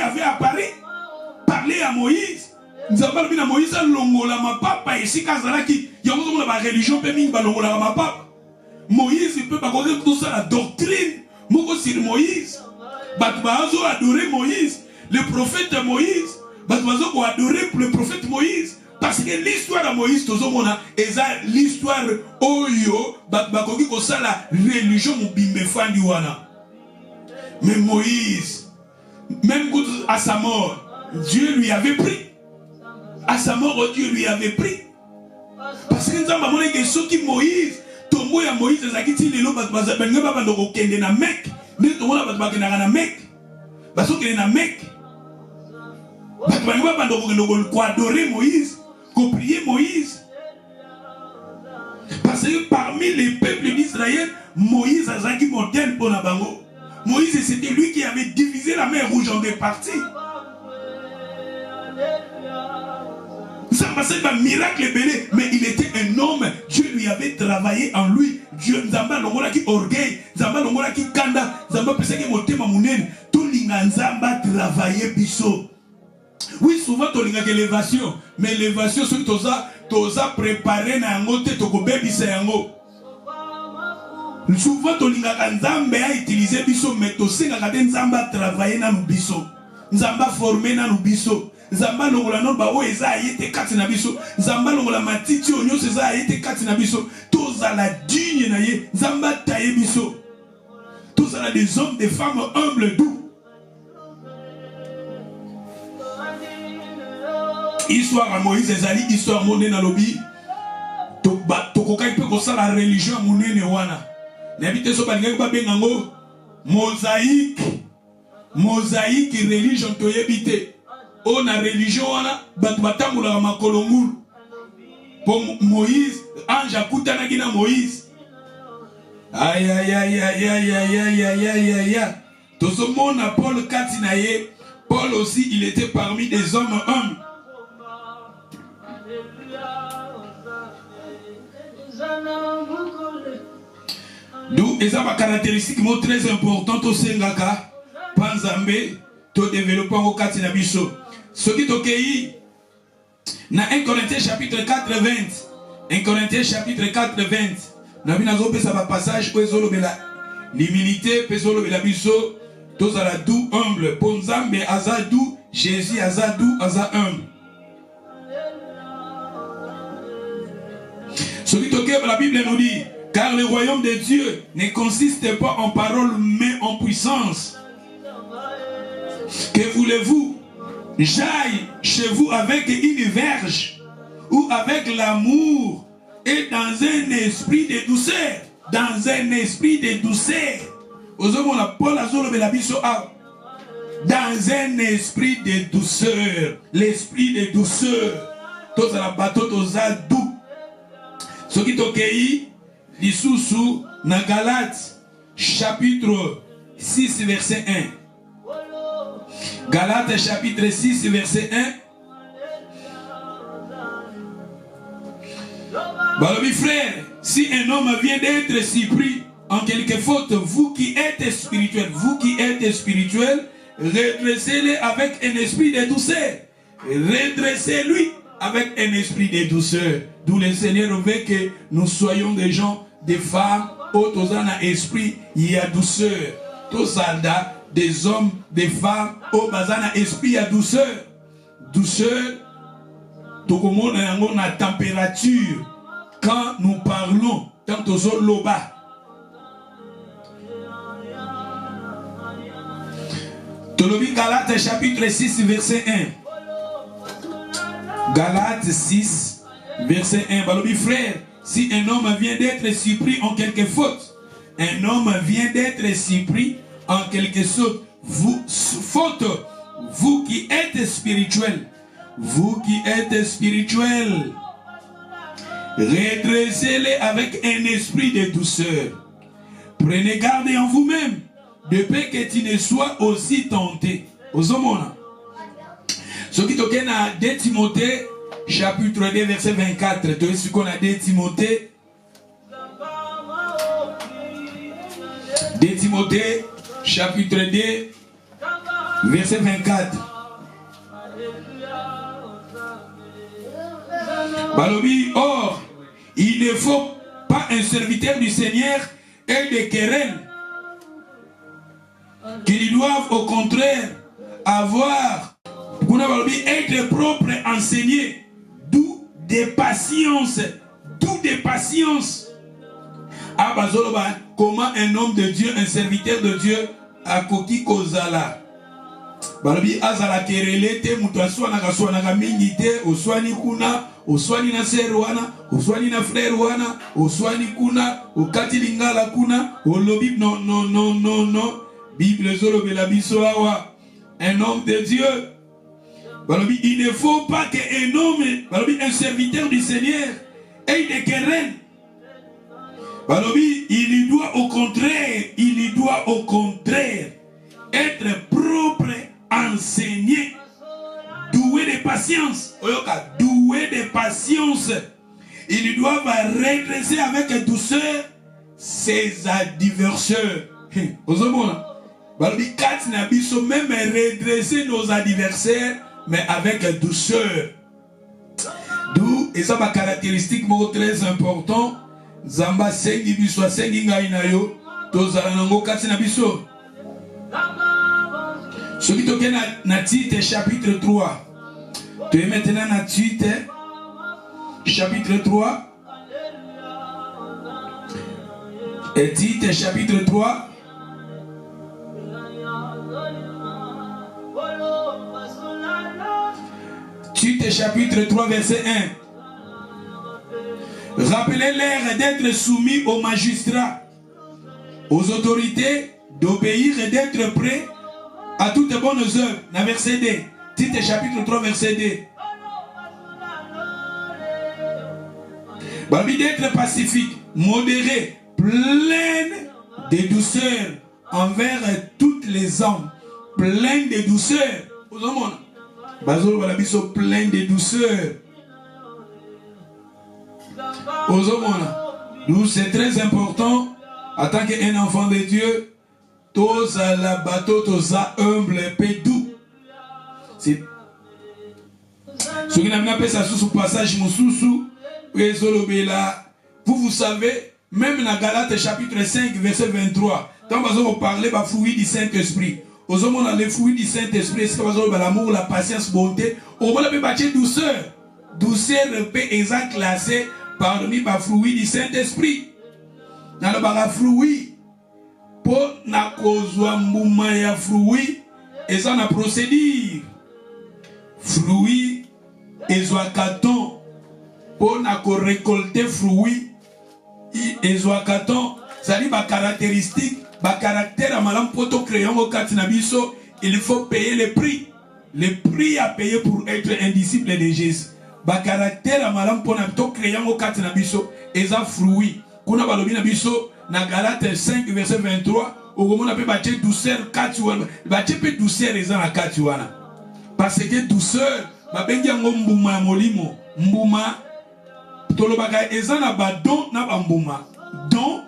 Speaker 1: parlé à Moïse. Nous avons parlé à Moïse, longola ma papa, ici, Kazalaki, il y a une religion, longola ma papa. Moïse, il peut pas connaître tout ça, la doctrine. Sur Moïse, Batouazo adorer Moïse, le prophète Moïse, Batouazo adorer le prophète Moïse, parce que l'histoire de Moïse, c'est l'histoire Oyo, Batouazo qui a la religion Mubimefaniwana. Mais Moïse, même à sa mort, Dieu lui avait pris. À sa mort, Dieu lui avait pris. Parce que nous avons dit que ceux qui Moïse, tombo ya Moïse ezakiti lelo bazabanga baba ndoko kende na Mek ne tomona bazabanga na Mek basoki na Mek bazabanga baba ndoko ko adorer Moïse, ko prier Moïse, parce que parmi les peuples d'Israël Moïse azaki modèle pour na bango. Moïse, c'était lui qui avait divisé la mer Rouge en deux parties. Ça passait par miracle belé, mais il était un homme. Dieu lui avait travaillé en lui. Dieu Nzamba longola qui orgueil, Nzamba longola qui kanda, Nzamba pensait que motema munen, tout linga Nzamba travaillé biso. Oui, souvent tu linga l'élévation, mais l'élévation c'est toza préparé na ngote toko bebisa yango. Souvent tu linga Nzamba a utilisé biso, mais to singa kade Nzamba travaillé na biso. Nzamba formé na biso. Nzamba longola no ba o eza ayete kati na biso. Nzamba longola matiti onyo eza ayete kati na biso. Toza la digne na ye. Nzamba taye biso. Toza la des hommes, des femmes humbles, doux. Histoire à Moïse ezali histoire monene na lobi. Tokokai pe ko sala religion monene wana. N'habite so ba ngaki ba bengango mosaïque. Mosaïque religion toyebite. On a religion, on a pour Moïse, ange akutana gina Moïse. Aïe aïe aïe aïe aïe aïe aïe aïe aïe aïe aïe. Tout ce monde a Paul Katinaye. Paul aussi, il était parmi des hommes humbles. D'où les caractéristiques très importantes au Sengaka, Panzambe, to développant au Katinabiso. Ce qui est dans 1 Corinthiens chapitre 4, 20. 1 Corinthiens chapitre 4, 20. Nous avons un passage où l'humilité, biso, tous à la doux humble. Ponzambe azadou, Jésus azadou, azad humble. Ce qui est la Bible nous dit, car le royaume de Dieu ne consiste pas en parole mais en puissance. Que voulez-vous? J'aille chez vous avec une verge ou avec l'amour et dans un esprit de douceur. Dans un esprit de douceur. Dans un esprit de douceur. L'esprit de douceur. tous à la bateau, tous à doux. Ce qui t'occueille, l'issous na Galates, chapitre 6, verset 1. Galates, chapitre 6, verset 1. Bah, mes frères, si un homme vient d'être surpris en quelque faute, vous qui êtes spirituels, redressez-les avec un esprit de douceur. Redressez-lui avec un esprit de douceur. D'où le Seigneur veut que nous soyons des gens, des femmes, autres dans l'esprit, il y a douceur. Tous soldats, des hommes, des femmes, au bazana esprit, il y a douceur. Douceur, tout le monde a la température. Quand nous parlons, tant aux loba. Tolobi Galates chapitre 6 verset 1. Galates 6 verset 1. Balobi frère, si un homme vient d'être surpris en quelque faute, un homme vient d'être surpris en quelque sorte, vous qui êtes spirituel, redressez-les avec un esprit de douceur. Prenez garde en vous-même, de peur que tu ne sois aussi tenté. Aux hommes, ce qui tourne à 2 Timothée, chapitre 2, verset 24. Tu vois ce qu'on a 2 Timothée. 2 Timothée, chapitre 2, verset 24. Balobi, or, il ne faut pas un serviteur du Seigneur et des querelles, qu'ils doivent au contraire avoir, être propre, enseigné, d'où des patiences, comment un homme de Dieu, un serviteur de Dieu, a koki kozala. Balobi azala kerele te mutu aswana mingi te, oswani kuna, oswani na sere wana, oswani na frère wana, oswani kuna, okati lingala kuna, olobi non. Bible zolobela biso awa, un homme de Dieu. Balobi, il ne faut pas qu'un homme, balobi, un serviteur du Seigneur, ait des querelles. Balobi, il doit au contraire être propre, enseigné, doué de patience. Doué de patience. Ils doivent redresser avec douceur ses adversaires. Aux hommes, même redresser nos adversaires, mais avec douceur. D'où, et ça ma caractéristique très important, Zamba sengi biso sengi ngai na yo, tozala nango kati na biso. Ce qui toke na Tite chapitre 3. Tu es maintenant na Tite chapitre 3. Et Tite chapitre 3. Tite chapitre 3 verset 1. Rappelez-leur d'être soumis aux magistrats, aux autorités, d'obéir et d'être prêts à toutes bonnes œuvres. Dans verset 2. Tite chapitre 3 verset 2. Babi d'être pacifique, modéré, plein de douceur envers toutes les hommes. Plein de douceur. Aux hommes. Bazolo balabiso plein de douceur. Aux hommes. Nous c'est très important en tant qu'un enfant de Dieu. Tous à la bateau, tous à humble et doux. C'est ce qui n'a pas fait ça sous passage Moussoussou. Vous savez, même dans Galates chapitre 5, verset 23, quand vous parlez des fruits du Saint-Esprit, aux hommes on a les fruits du Saint-Esprit, c'est l'amour, la patience, bonté, on va le bâtir douceur. Douceur peut être classée parmi les fruits du Saint-Esprit. Dans le fruit, pour na kozwa mbuma ya fruit, et ça na procédure. Fruit, et zoakaton, pour na ko récolter fruit, et zoakaton, ça dit ma caractéristique, ma caractère à malam poto crayon au katinabiso, il faut payer le prix. Le prix à payer pour être un disciple de Jésus. ba caractère malam pona to créant au kati na biso eza fruit kuna balobi na biso na Galate 5 verset 23 okomona pe ba tie douceur kati wana ba tie pe douceur eza na kati wana parce que douceur ba bengi yango mbuma ya molimo mbuma tolobaka eza na ba don na ba mbuma don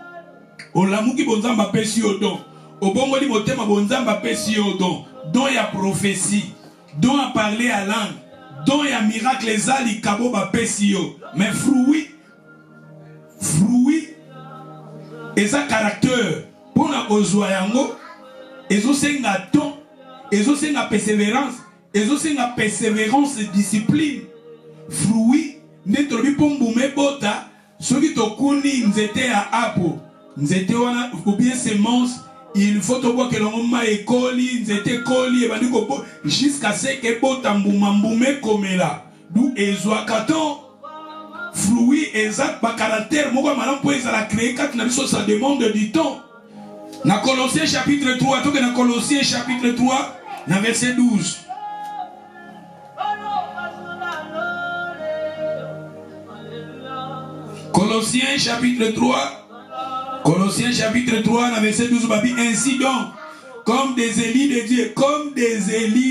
Speaker 1: olamuki bonzamba pesi yo don obongoli motema bonzamba pesi yo don ya prophétie don à parler à langue don ya miracle ezali kabo ba pesi yo mais fruit eza caractère pona ozwa yango ezosenga ton ezosenga persévérance discipline fruit nde tolobi mpo mbuma ebota soki tokuni nzete ya apo nzete wana ou bien semence il faut toboa kelongo ma ekoli nzete ekoli ebandi kobo jusqu'à ce que ebota mbuma ekomela du ezwaka ton fruit eza ba caractère moko malamu mpo ezala créé kati na biso ça demande du temps. Na Colossiens chapitre 3 toke na Colossiens chapitre 3 na verset 12. Colossiens chapitre 3 na verset 12 babi ainsi donc comme des élits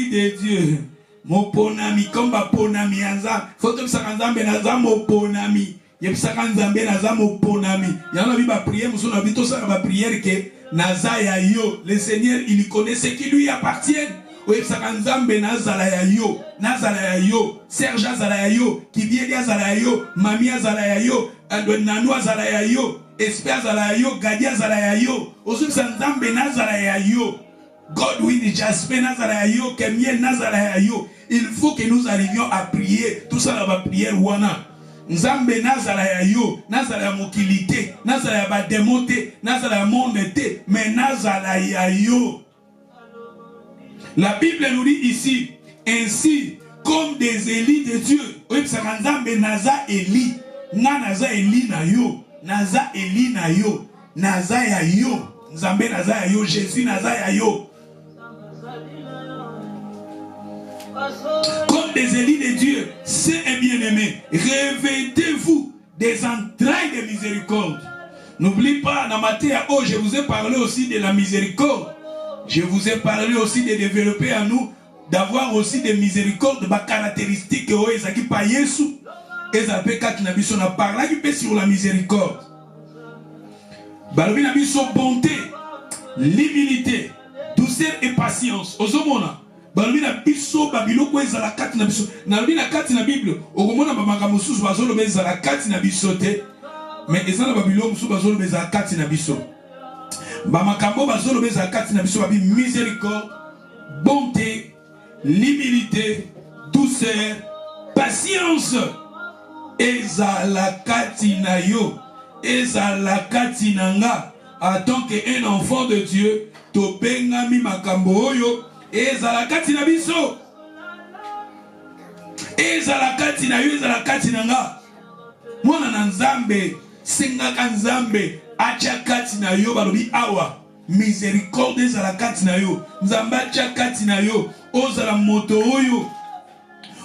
Speaker 1: de Dieu moponami comme ba ponami anza faut que ça nzambe naza moponami yebisaka nzambe naza moponami yana bi ba prière muso na bito sa ba prière que naza ya yo le Seigneur il connaît ce qui lui appartient oyebisaka nzambe nazala ya yo Serge azala ya yo Kibieli azala ya yo Mami azala ya yo Nanu azala ya yo Espe azala ya yo Gadi azala ya yo oyebisaka nzambe nazala ya yo Godwin Jasper nazala ya yo Kemiel nazala ya yo. Il faut que nous arrivions à prier tout ça la prière wana nzambe nazala ya yo nazala ya mokilité nazala ya ba démonté nazala ya monde té mais nazala ya yo. La Bible nous dit ici ainsi comme des élits de Dieu. Oui, parce que nzambe naza Eli nga naza Eli na yo naza Eli na yo naza ya yo nzambe naza ya yo Jésus naza ya yo. Comme des élits de Dieu, c'est un bien-aimé. Revêtez-vous des entrailles de miséricorde. N'oublie pas, dans Matthieu, je vous ai parlé aussi de la miséricorde. Je vous ai parlé aussi de développer à nous, d'avoir aussi des miséricordes, des caractéristiques qui par Jésus. Et ça peut être qu'on a parlé sur la miséricorde. Balobina biso bonté, l'humilité, douceur et patience. Ozomona. Balobina biso babiloko ezala kati na biso. Na lobina kati na Bible, okomona bamaka mususu bazoloba ezala kati na biso te. Mais ezala babiloko mususu bazoloba ezala kati na biso. Bamakambo bazoloba ezala kati na biso babi miséricorde, bonté, l'humilité, douceur, patience. Ezala kati na yo. Ezala kati na nga. En tant qu'un enfant de Dieu, to bengami makambo oyo. Ezala kati na biso. Ezala kati na yo, ezala kati na nga. Mwana na nzambe, sengaka nzambe, acha kati na yo balobi awa. Miséricorde ezala kati na yo. Nzambe acha kati na yo. Ozala moto oyo.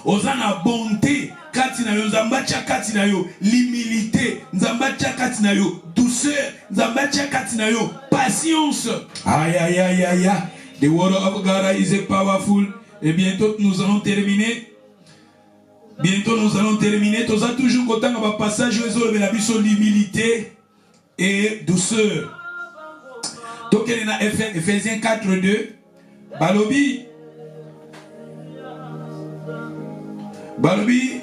Speaker 1: Ozana bonté kati na yo. Nzambe acha kati na yo. L'humilité. Nzambe acha kati na yo. Douceur. Nzambe acha kati na yo. Patience. Aïe aïe aïe aïe aïe. The word of God is powerful. Et bientôt nous allons terminer. Bientôt nous allons terminer. Nous avons toujours content de passage de la vie sur l'humilité et douceur. Donc il y a Ephésiens 4:2. Balobi.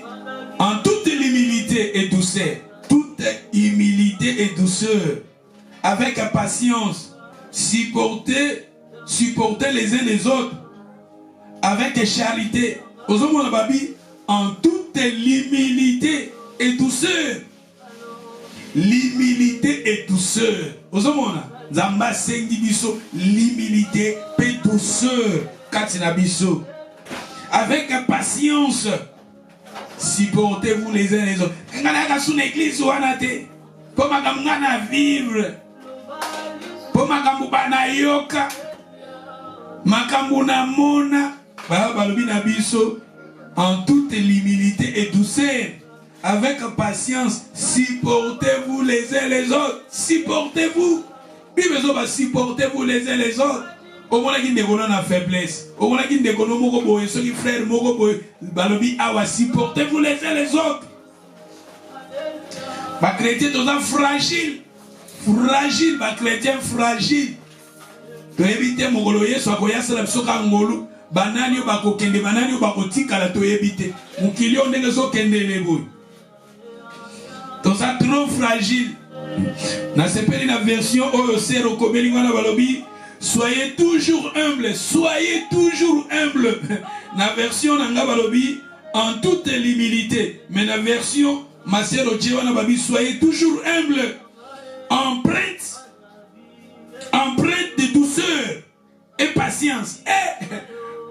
Speaker 1: En toute humilité et douceur. Toute humilité et douceur. Avec patience. Supporter les uns les autres avec charité. En toute l'humilité et douceur. L'humilité et douceur. L'humilité et douceur. Avec patience. Supportez-vous les uns les autres. Pour vivre. Pour makambu na mona balobi na biso en toute humilité et douceur, avec patience, supportez-vous les uns les autres. Supportez-vous. Supportez-vous les uns les autres. Au moins qu'il n'y a faiblesse. Au moins qu'il n'y a frère, supportez-vous les uns les autres. Les chrétiens sont fragiles. Fragile, les chrétiens fragiles. To éviter mongoloye soit koya sala bisoka ngolu banani bako kende banani bako tikala to éviter mukilio ndenge zo kende lebo. To ça trop fragile. Na sepeli na version OEC rokobeli ngana balobi soyez toujours humble, soyez toujours humble. Na version nanga balobi en toute humilité, mais la version Masero Djewana babi soyez toujours humble, empreinte de douceur et patience.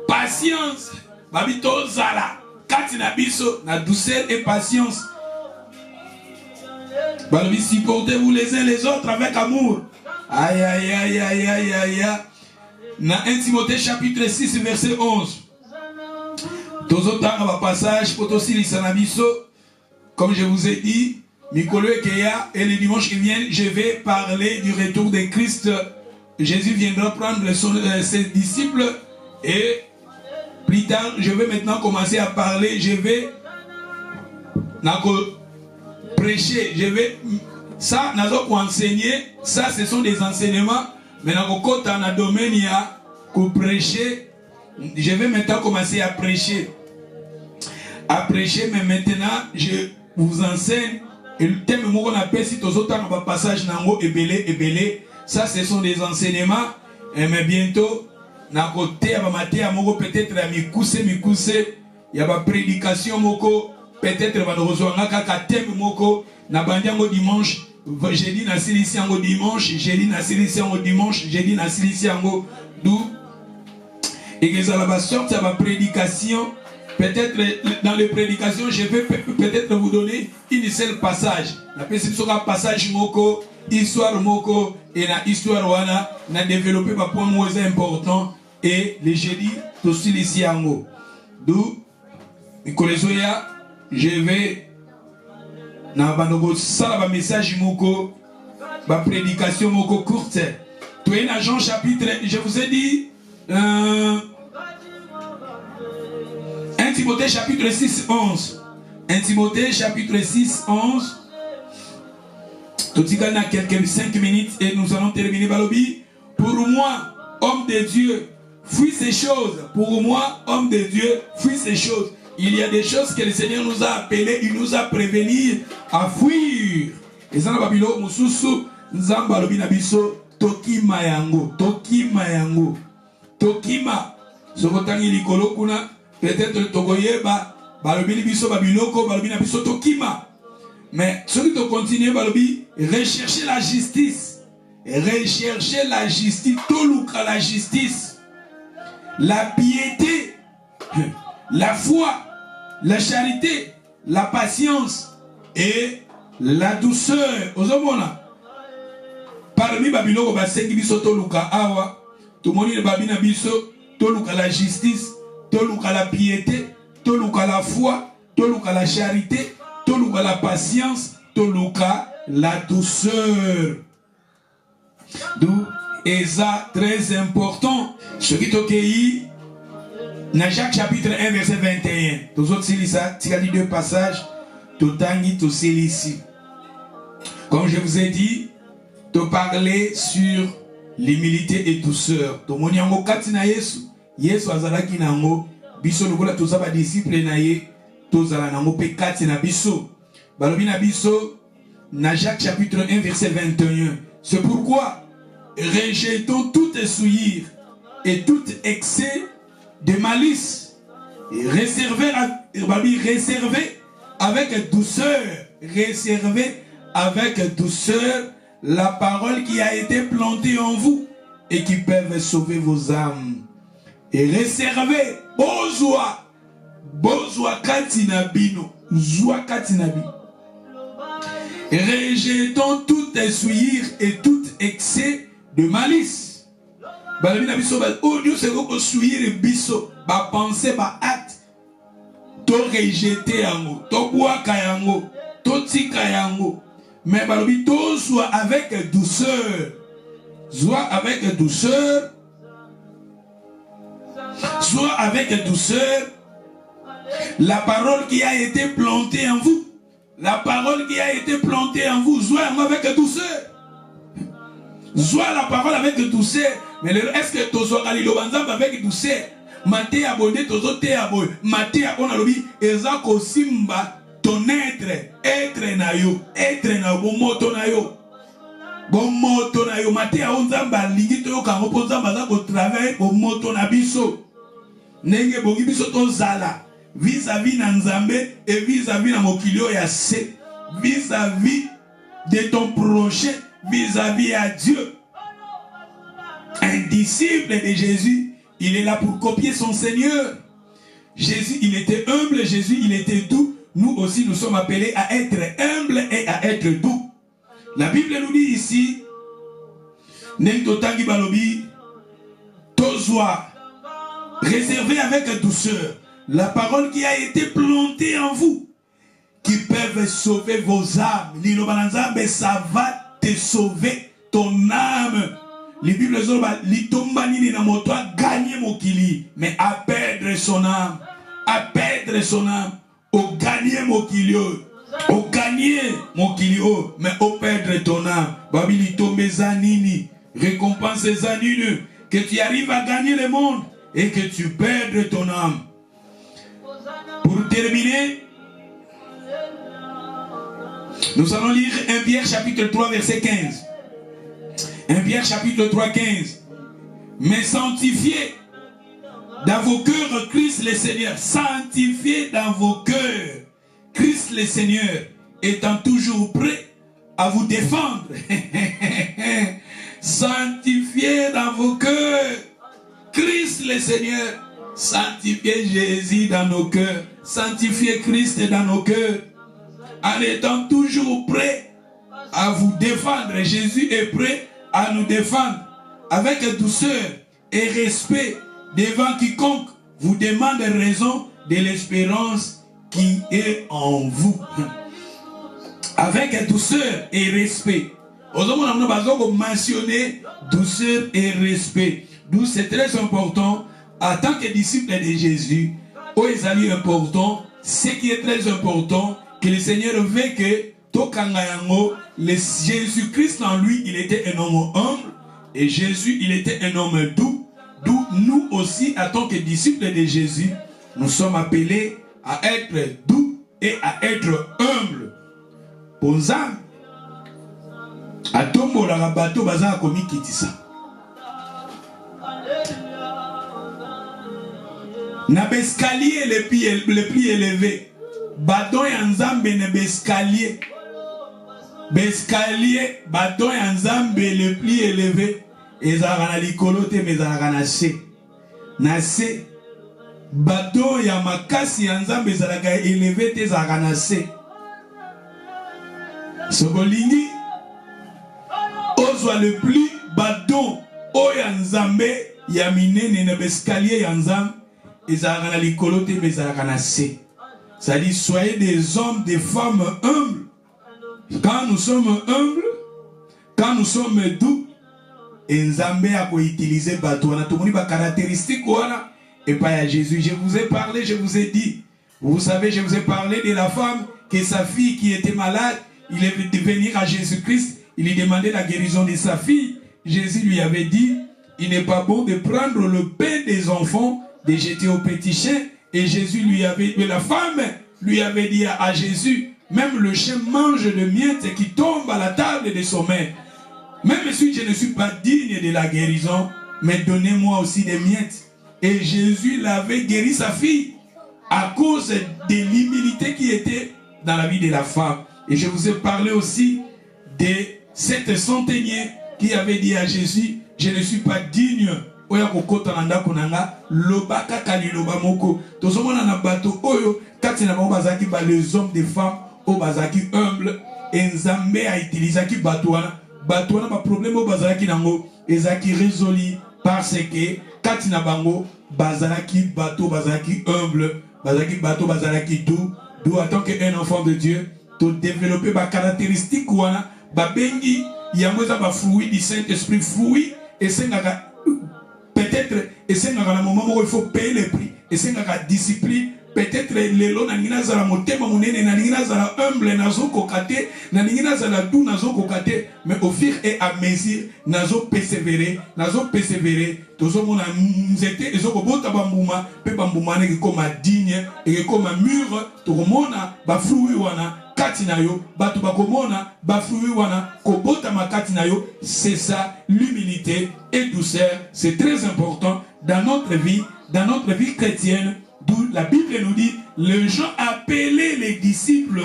Speaker 1: Patience. Babi to zala katina biso na douceur et patience. Babi supportez-vous les uns les autres avec amour. Aïe aïe aïe aïe aïe aïe. Na 1 Timothée chapitre 6 verset 11. Tozotanga ba passage potosi lisanabiso. Comme je vous ai dit, Mikolo Ekeya, et le dimanche qui vient, je vais parler du retour de Christ. Jésus viendra prendre ses disciples et plus tard, je vais maintenant commencer à parler. Je vais prêcher. Je vais ça, nous enseigner. Ça, ce sont des enseignements. Mais dans le domaine, il y a prêcher. Je vais maintenant commencer à prêcher. À prêcher, mais maintenant, je vous enseigne. Et le thème qu'on appelle si tu as un passage nango ebele. Ça, ce sont des enseignements. Mais bientôt, na côté peut-être à mikuse. Il y a ma prédication moko. Peut-être va nous rejoindre kaka thème moko. Na bandiango dimanche. Jeudi na siliciango dimanche. Jeudi na siliciango dimanche. Jeudi na siliciango d'où. Et que ça va sortir ma prédication. Peut-être dans les prédications, je vais peut-être vous donner une seule passage. La personne sera passage moko, histoire moko, et la histoire wana, n'a développé par point moins important, et les jeudis, tout ici en haut. D'où, Mikolezoya, je vais, dans le message moko, ma prédication moko courte. Tout est dans Jean chapitre, je vous ai dit, 1 Timothée chapitre 6, 11. 1 Timothée chapitre 6, 11. Tout y a quelques 5 minutes et nous allons terminer. Balobi. Pour moi, homme de Dieu, fuis ces choses. Pour moi, homme de Dieu, fuis ces choses. Il y a des choses que le Seigneur nous a appelées, il nous a prévenus à fuir. Et ça, Babilo, Moussousou, Nzambalobi Nabiso, Tokima Yango, Tokima Yango, Tokima. Sokotangi Likolo Kuna. Peut-être Togoyeba, Balobi Biso Babiloko, Balobi Nabiso Tokima. Mais celui qui continue, Balobi, rechercher la justice. Rechercher la justice. Toluka la justice. La piété. La foi. La charité. La patience. Et la douceur. Ozomona. Parmi Babiloko, Basengi Biso Toluka Awa. Tout le monde Babina Biso Toluka la justice. Toluka la piété, toluka la foi, toluka la charité, toluka la patience, toluka la douceur. D'où est ça très important. Ce qui est dans Jacques chapitre 1 verset 21. Tous autres ça, tu as dit deux passages, tout tangi tout ici. Comme je vous ai dit, te parler sur l'humilité et douceur. To moniango katina Yesu. Yesu azalaki nango biso lokola toza ba disciple na ye tozala nango pe kati na biso balobi na biso na Jacques chapitre 1 verset 21. C'est pourquoi rejetons toute souillure et tout excès de malice et réservez avec douceur, réservez avec douceur la parole qui a été plantée en vous et qui peuvent sauver vos âmes. Et réservez, bozwa katina bino, zwa katina bino. Rejetons toute souillure et tout excès de malice. Balabina biso ba audio c'est ko souillure biso, ba pensée, ba acte. to rejeter yango, to boaka yango, to tika yango. Mais balobi to soit avec douceur. Soit avec douceur. Soit avec douceur. La parole qui a été plantée en vous. La parole qui a été plantée en vous. Soit avec douceur. Soit la parole avec douceur. Mais est-ce que tu seras avec douceur? Maté abonné, tozo te abonné. Maté abonné, lobi, eza ko simba ton être na yo, bon moto na yo. Bon moto na yo, maté abonzamba lingi to yo kango pozamba za ko travailler bon moto na biso. Nenge bongi biso to zala vis-à-vis na Nzambe et vis-à-vis na mokilio ya se, vis-à-vis de ton prochain, vis-à-vis à Dieu. Un disciple de Jésus, il est là pour copier son Seigneur. Jésus, il était humble. Jésus, il était doux. Nous aussi, nous sommes appelés à être humbles et à être doux. La Bible nous dit ici, Nentotangi balobi, Tozwa, réservé avec douceur, la parole qui a été plantée en vous, qui peuvent sauver vos âmes. L'Ilobananzambe, ça va te sauver ton âme. Les Bibles disent l'itombani na moto a gagné mokili, mais à perdre son âme, au gagner mokilio, au gagner mokilio, mais au perdre ton âme. Babili tombe zanini, récompense zanini, que tu arrives à gagner le monde et que tu perdes ton âme. Pour terminer, nous allons lire 1 Pierre chapitre 3 verset 15. 1 Pierre chapitre 3, 15. Mais sanctifiez dans vos cœurs Christ le Seigneur. Sanctifiez dans vos cœurs Christ le Seigneur, étant toujours prêt à vous défendre. Sanctifiez dans vos cœurs Christ le Seigneur. Sanctifiez Jésus dans nos cœurs. Sanctifiez Christ dans nos cœurs. En étant toujours prêt à vous défendre. Jésus est prêt à nous défendre avec douceur et respect devant quiconque vous demande raison de l'espérance qui est en vous. Avec douceur et respect. Aujourd'hui, nous avons mentionné douceur et respect. D'où c'est très important, en tant que disciple de Jésus, c'est important, ce qui est très important, que le Seigneur veut que Jésus-Christ en lui, il était un homme humble et Jésus, il était un homme doux. D'où nous aussi, en tant que disciples de Jésus, nous sommes appelés à être doux et à être humbles. Bonzam, à tombo la bateau baza komi kitisa. Na bescalier le plus élevé, bateau yanzambe ne bescalier. Bescalier, bateau yanzambe le plus élevé, ezara likolote mezara na se. Na se, bateau ya makasi yanzambe ezara élevé te ezara na se. Sobolingi, ozwa le plus bateau o yanzambe ya minene na bescalier yanzambe ezara na likolote mezara na se. Ça dit, soyez des hommes, des femmes humbles. Quand nous sommes humbles, quand nous sommes doux, et Nzambe a utilisé bateau. On a tout le monde caractéristique et pas à Jésus. Je vous ai parlé, je vous ai dit. Vous savez, je vous ai parlé de la femme que sa fille qui était malade, il est venu venir à Jésus-Christ. Il lui demandait la guérison de sa fille. Jésus lui avait dit, il n'est pas bon de prendre le pain des enfants, de jeter au petit chien. Et Jésus lui avait, la femme lui avait dit à Jésus, même le chien mange de miettes qui tombe à la table de son maître. Même si je ne suis pas digne de la guérison, mais donnez-moi aussi des miettes. Et Jésus l'avait guéri sa fille à cause de l'humilité qui était dans la vie de la femme. Et je vous ai parlé aussi de cette centenier qui avait dit à Jésus, je ne suis pas digne. Oya kokota nanda kunanga loba kakali loba moko tozomona na bato oyo kati na bango bazaki ba les hommes des femmes o bazaki humble et Nzambe a utilisé ki bato wana ba problème o bazaki nango ezaki résolu parce que kati na bango bazalaki bato bazaki humble bazaki bato bazalaki tout, d'où attend qu'un enfant de Dieu, to développer ba caractéristique wana, ba bengi, yamoza ba fruit du Saint-Esprit, fruit, et c'est peut-être, et c'est un moment où il faut payer le prix, et c'est une discipline. Peut-être les lots n'angina zala motema munene n'angina zala humble nazo kokate n'angina zala tout nazo kokate, mais au fur et à mesure nazo persévérer tozo mona nzete ezoko bota bambuma pe bambuma ne comme digne et comme mûr to mona ba fruit wana kati na yo bato bakomona ba fruit wana ko bota makati na yo. C'est ça l'humilité et douceur, c'est très important dans notre vie chrétienne. D'où la Bible nous dit, les gens appelaient les disciples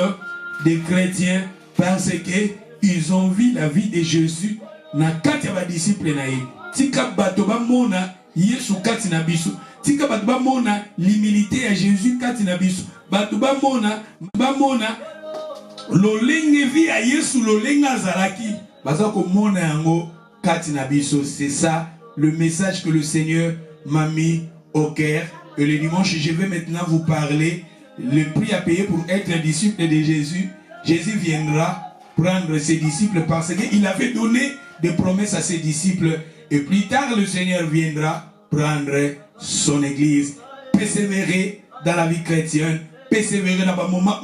Speaker 1: des chrétiens parce qu'ils ont vu la vie de Jésus. Na kati ya ba disciple na ye. Tika bato ba mona Yesu kati na biso. Tika bato ba mona l'humilité à Jésus kati na biso. Bato ba mona lolenge vi a Yesu lolenga zalaki. Baza ko mona yango kati na biso. C'est ça le message que le Seigneur m'a mis au cœur. Et le dimanche, je vais maintenant vous parler le prix à payer pour être un disciple de Jésus. Jésus viendra prendre ses disciples parce qu'il avait donné des promesses à ses disciples. Et plus tard, le Seigneur viendra prendre son église. Persévérer dans la vie chrétienne. Persévérer dans les moments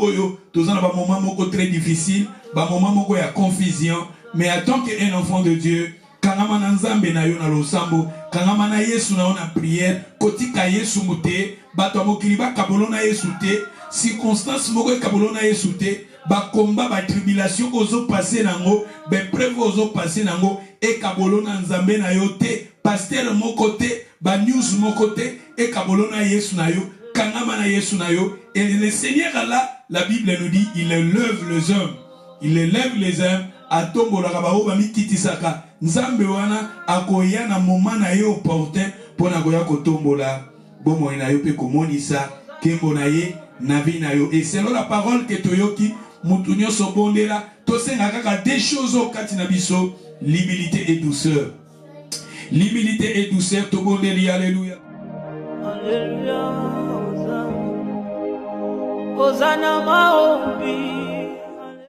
Speaker 1: où très difficiles, dans les moments où il y a confusion. Mais en tant qu'un enfant de Dieu, kangama na nzambe na yo na losambo, kangama na Yesu na ona prière, kotika Yesu mute, bato mokili ba kabolo na Yesu te, circonstance moko kabolo na Yesu te, ba combat ba tribulation ozo passer nango, be preuve ozo passer nango, e kabolo na nzambe na yo te, pasteur moko te, ba news moko te, e kabolo na Yesu na yo, kangama na Yesu na yo. Et le Seigneur là, la Bible nous dit, il élève les hommes. Il élève les hommes à tombo la kabao ba mikitisaka. Nzambe wana akoya na moment na ye opportun pona koya kotombola bomo na yo pe komonisa kembo na ye na vie na yo. Et selon la parole que toyoki mutu nyonso bondela tosenga kaka deux choses au kati na biso, l'humilité et douceur. L'humilité et douceur to bondeli. Alléluia.
Speaker 2: Alléluia. Hosanna maombi.